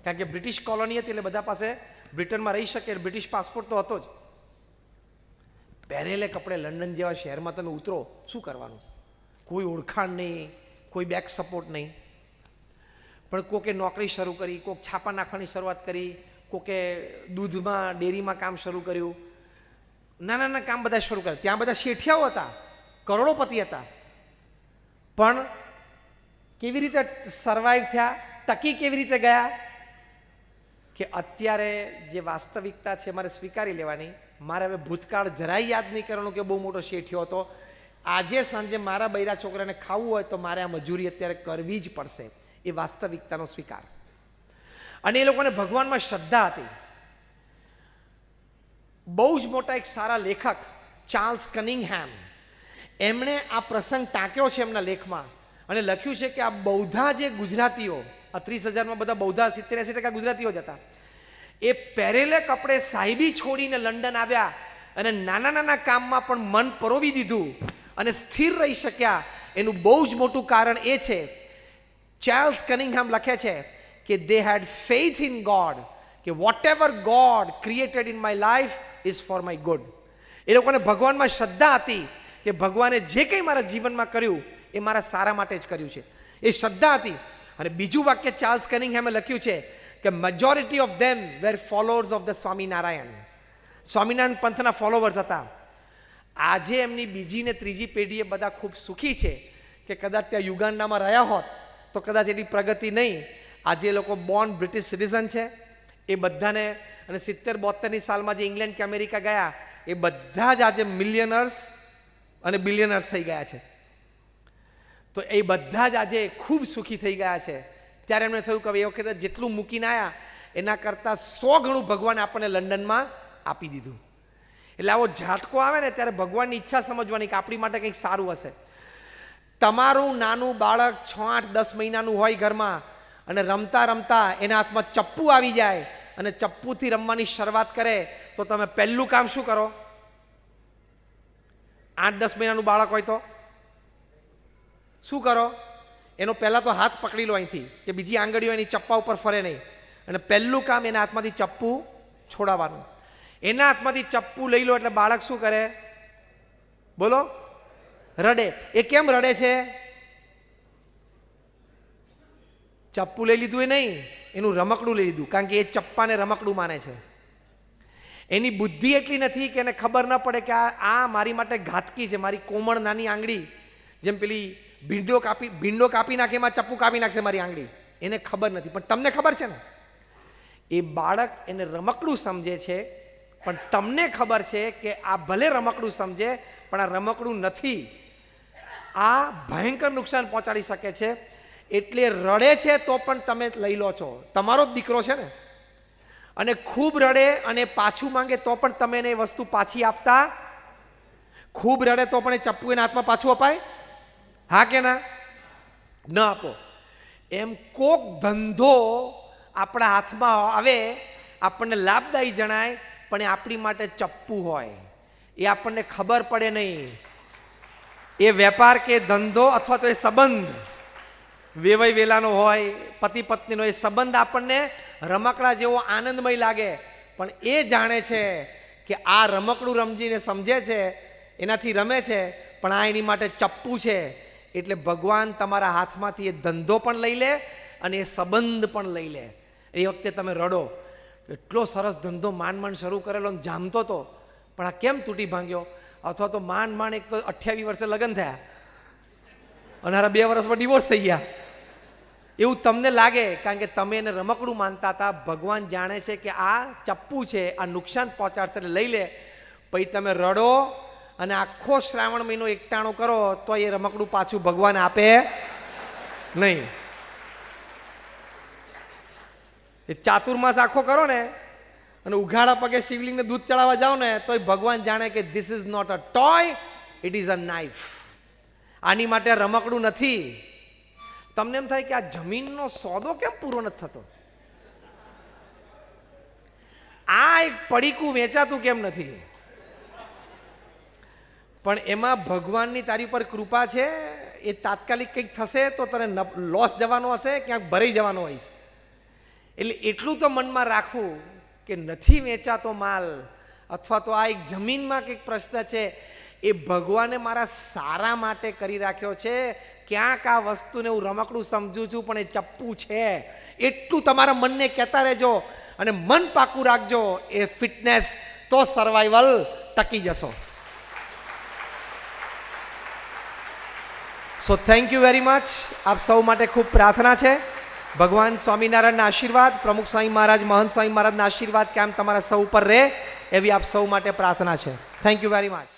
[SPEAKER 2] કારણ કે બ્રિટિશ કોલોની હતી એટલે બધા પાસે બ્રિટનમાં રહી શકે, બ્રિટિશ પાસપોર્ટ તો હતો જ. પહેરેલે કપડે લંડન જેવા શહેરમાં તમે ઉતરો, શું કરવાનું? કોઈ ઓળખાણ નહીં, કોઈ બેક સપોર્ટ નહીં. પણ કોકે નોકરી શરૂ કરી, કોક છાપા નાખવાની શરૂઆત કરી, કોકે દૂધમાં ડેરીમાં કામ શરૂ કર્યું, નાના નાના કામ બધા શરૂ કર્યા. ત્યાં બધા શેઠિયાઓ હતા, કરોડોપતિ હતા, પણ કેવી રીતે સર્વાઈવ થયા, ટકી કેવી રીતે ગયા? કે અત્યારે જે વાસ્તવિકતા છે મારે સ્વીકારી લેવાની. મારે હવે ભૂતકાળ જરાય યાદ નહીં કરવાનું કે બહુ મોટો શેઠિયો હતો. આજે સાંજે મારા બૈરા છોકરાને ખાવું હોય તો મારે આ મજૂરી અત્યારે કરવી જ પડશે. એ વાસ્તવિકતાનો સ્વીકાર. અને એ લોકોને ભગવાનમાં શ્રદ્ધા હતી. બહુ જ મોટા એક સારા લેખક ચાર્લ્સ કનિંગહેમ, એમણે આ પ્રસંગ ટાંક્યો છે એમના લેખમાં અને લખ્યું છે કે આ બૌદ્ધા જે ગુજરાતીઓ, આ 30,000માં બધા બૌદ્ધા 70-80% ગુજરાતીઓ જ હતા, એ પહેરેલે કપડે સાહેબી છોડીને લંડન આવ્યા અને નાના નાના કામમાં પણ મન પરોવી દીધું અને સ્થિર રહી શક્યા. એનું બહુ જ મોટું કારણ એ છે, ચાર્લ્સ કનિંગહેમ લખે છે કે they had faith in God, કે whatever God created in my life is for my good. એ લોકોને ભગવાનમાં શ્રદ્ધા હતી કે ભગવાને જે કંઈ મારા જીવનમાં કર્યું એ મારા સારા માટે જ કર્યું છે, એ શ્રદ્ધા હતી. અને બીજું વાક્ય ચાર્લ્સ કનિંગહેમે લખ્યું છે કે majority of them were followers of the Swaminarayan. Swaminarayan પંથના ફોલોવર્સ હતા. આજે એમની બીજી ને ત્રીજી પેઢીએ બધા ખૂબ સુખી છે કે કદાચ ત્યાં યુગાન્ડામાં રહ્યા હોત તો કદાચ એટલી પ્રગતિ નહીં. આજે એ લોકો બોર્ન બ્રિટિશ સિટીઝન છે. એ બધાને અને 70-72ની સાલમાં જે ઇંગ્લેન્ડ કે અમેરિકા ગયા એ બધા જ આજે મિલિયનર્સ અને બિલિયનર્સ થઈ ગયા છે. તો એ બધા જ આજે ખૂબ સુખી થઈ ગયા છે. ત્યારે એમને થયું કે એ વખતે જેટલું મૂકીને આવ્યા એના કરતાં 100 ગણું ભગવાન આપણને લંડનમાં આપી દીધું. એટલે આવો ઝાટકો આવે ને ત્યારે ભગવાનની ઈચ્છા સમજવાની કે આપણી માટે કંઈક સારું હશે. તમારું નાનું બાળક 6-8-10 મહિનાનું હોય ઘરમાં અને રમતા રમતા એના હાથમાં ચપ્પુ આવી જાય અને ચપ્પુથી રમવાની શરૂઆત કરે તો તમે પહેલું કામ શું કરો? 8-10 મહિનાનું બાળક હોય તો શું કરો? એનો પહેલાં તો હાથ પકડી લો અહીંથી કે બીજી આંગળીઓ એની ચપ્પા ઉપર ફરે નહીં, અને પહેલું કામ એના હાથમાંથી ચપ્પુ છોડાવવાનું. એના હાથમાંથી ચપ્પુ લઈ લો એટલે બાળક શું કરે? બોલો, રડે. એ કેમ રડે છે? ચપ્પુ લઈ લીધું એ નહીં, એનું રમકડું લઈ લીધું, કારણ કે એ ચપ્પાને રમકડું માને છે. એની બુદ્ધિ એટલી નથી કે એને ખબર ન પડે કે આ મારી માટે ઘાતકી છે. મારી કોમળ નાની આંગળી, જેમ પેલી ભીંડો કાપી નાખે એમાં ચપ્પુ કાપી નાખશે મારી આંગળી, એને ખબર નથી. પણ તમને ખબર છે ને, એ બાળક એને રમકડું સમજે છે, પણ તમને ખબર છે કે આ ભલે રમકડું સમજે પણ આ રમકડું નથી, આ ભયંકર નુકસાન પહોંચાડી શકે છે. એટલે રડે છે તો પણ તમે લઈ લો છો, તમારો જ દીકરો છે ને, અને ખૂબ રડે અને પાછું માંગે તો પણ તમે એને વસ્તુ પાછી આપતા? ખૂબ રડે તો પણ એ ચપ્પુ એના હાથમાં પાછું અપાય? હા કે ના? ન આપો. એમ કોક ધંધો આપણા હાથમાં આવે, આપણને લાભદાયી જણાય, પણ એ આપણી માટે ચપ્પુ હોય, એ આપણને ખબર પડે નહીં. એ વેપાર કે ધંધો અથવા તો એ સંબંધ વેવાઈ વેલાનો હોય, પતિ પત્નીનો, એ સંબંધ આપણને રમકડા જેવો આનંદમય લાગે, પણ એ જાણે છે કે આ રમકડું રમજીને સમજે છે, એનાથી રમે છે, પણ આ એની માટે ચપ્પુ છે. એટલે ભગવાન તમારા હાથમાંથી એ ધંધો પણ લઈ લે અને એ સંબંધ પણ લઈ લે. એ વખતે તમે રડો, એટલો સરસ ધંધો માંડ શરૂ કરેલો જામતો હતો, પણ આ કેમ તૂટી ભાંગ્યો? અથવા તો માંડ એક તો 28 વર્ષે લગ્ન થયા અને 2 વર્ષમાં ડિવોર્સ થઈ ગયા, એવું તમને લાગે, કારણ કે તમે એને રમકડું માનતા હતા. ભગવાન જાણે છે કે આ ચપ્પુ છે, આ નુકસાન પહોંચાડશે, એટલે લઈ લે. પછી તમે રડો અને આખો શ્રાવણ મહિનો એકટાણો કરો તો એ રમકડું પાછું ભગવાન આપે નહીં. એ ચાતુર્માસ આખો કરો ને અને ઉઘાડા પગે શિવલિંગને દૂધ ચડાવવા જાઓ ને તો ભગવાન જાણે કે this is not a toy, it is a knife. આની માટે રમકડું નથી. તમને એમ થાય કે આ જમીનનો સોદો કેમ પૂરો નથી થતો? આ એક પડીકું વેચાતું કેમ નથી? પણ એમાં ભગવાનની તારી પર કૃપા છે. એ તાત્કાલિક કંઈક થશે તો તને લોસ જવાનો હશે, ક્યાંક ભરાઈ જવાનો હોય. એટલે એટલું તો મનમાં રાખવું કે નથી વેચાતો માલ, અથવા તો આ એક જમીનમાં કંઈક પ્રશ્ન છે, એ ભગવાને મારા સારા માટે કરી રાખ્યો છે. ક્યાંક આ વસ્તુને હું રમકડું સમજું છું પણ એ ચપ્પુ છે, એટલું તમારા મનને કહેતા રહેજો અને મન પાકું રાખજો. એ ફિટનેસ તો સર્વાઈવલ ટકી જશો. So thank you very much. આપ સૌ માટે ખૂબ પ્રાર્થના છે. ભગવાન સ્વામિનારાયણના આશીર્વાદ, પ્રમુખ સ્વામી મહારાજ, મહંત સ્વામી મહારાજના આશીર્વાદ કેમ તમારા સૌ ઉપર રહે, એવી આપ સૌ માટે પ્રાર્થના છે. Thank you very much.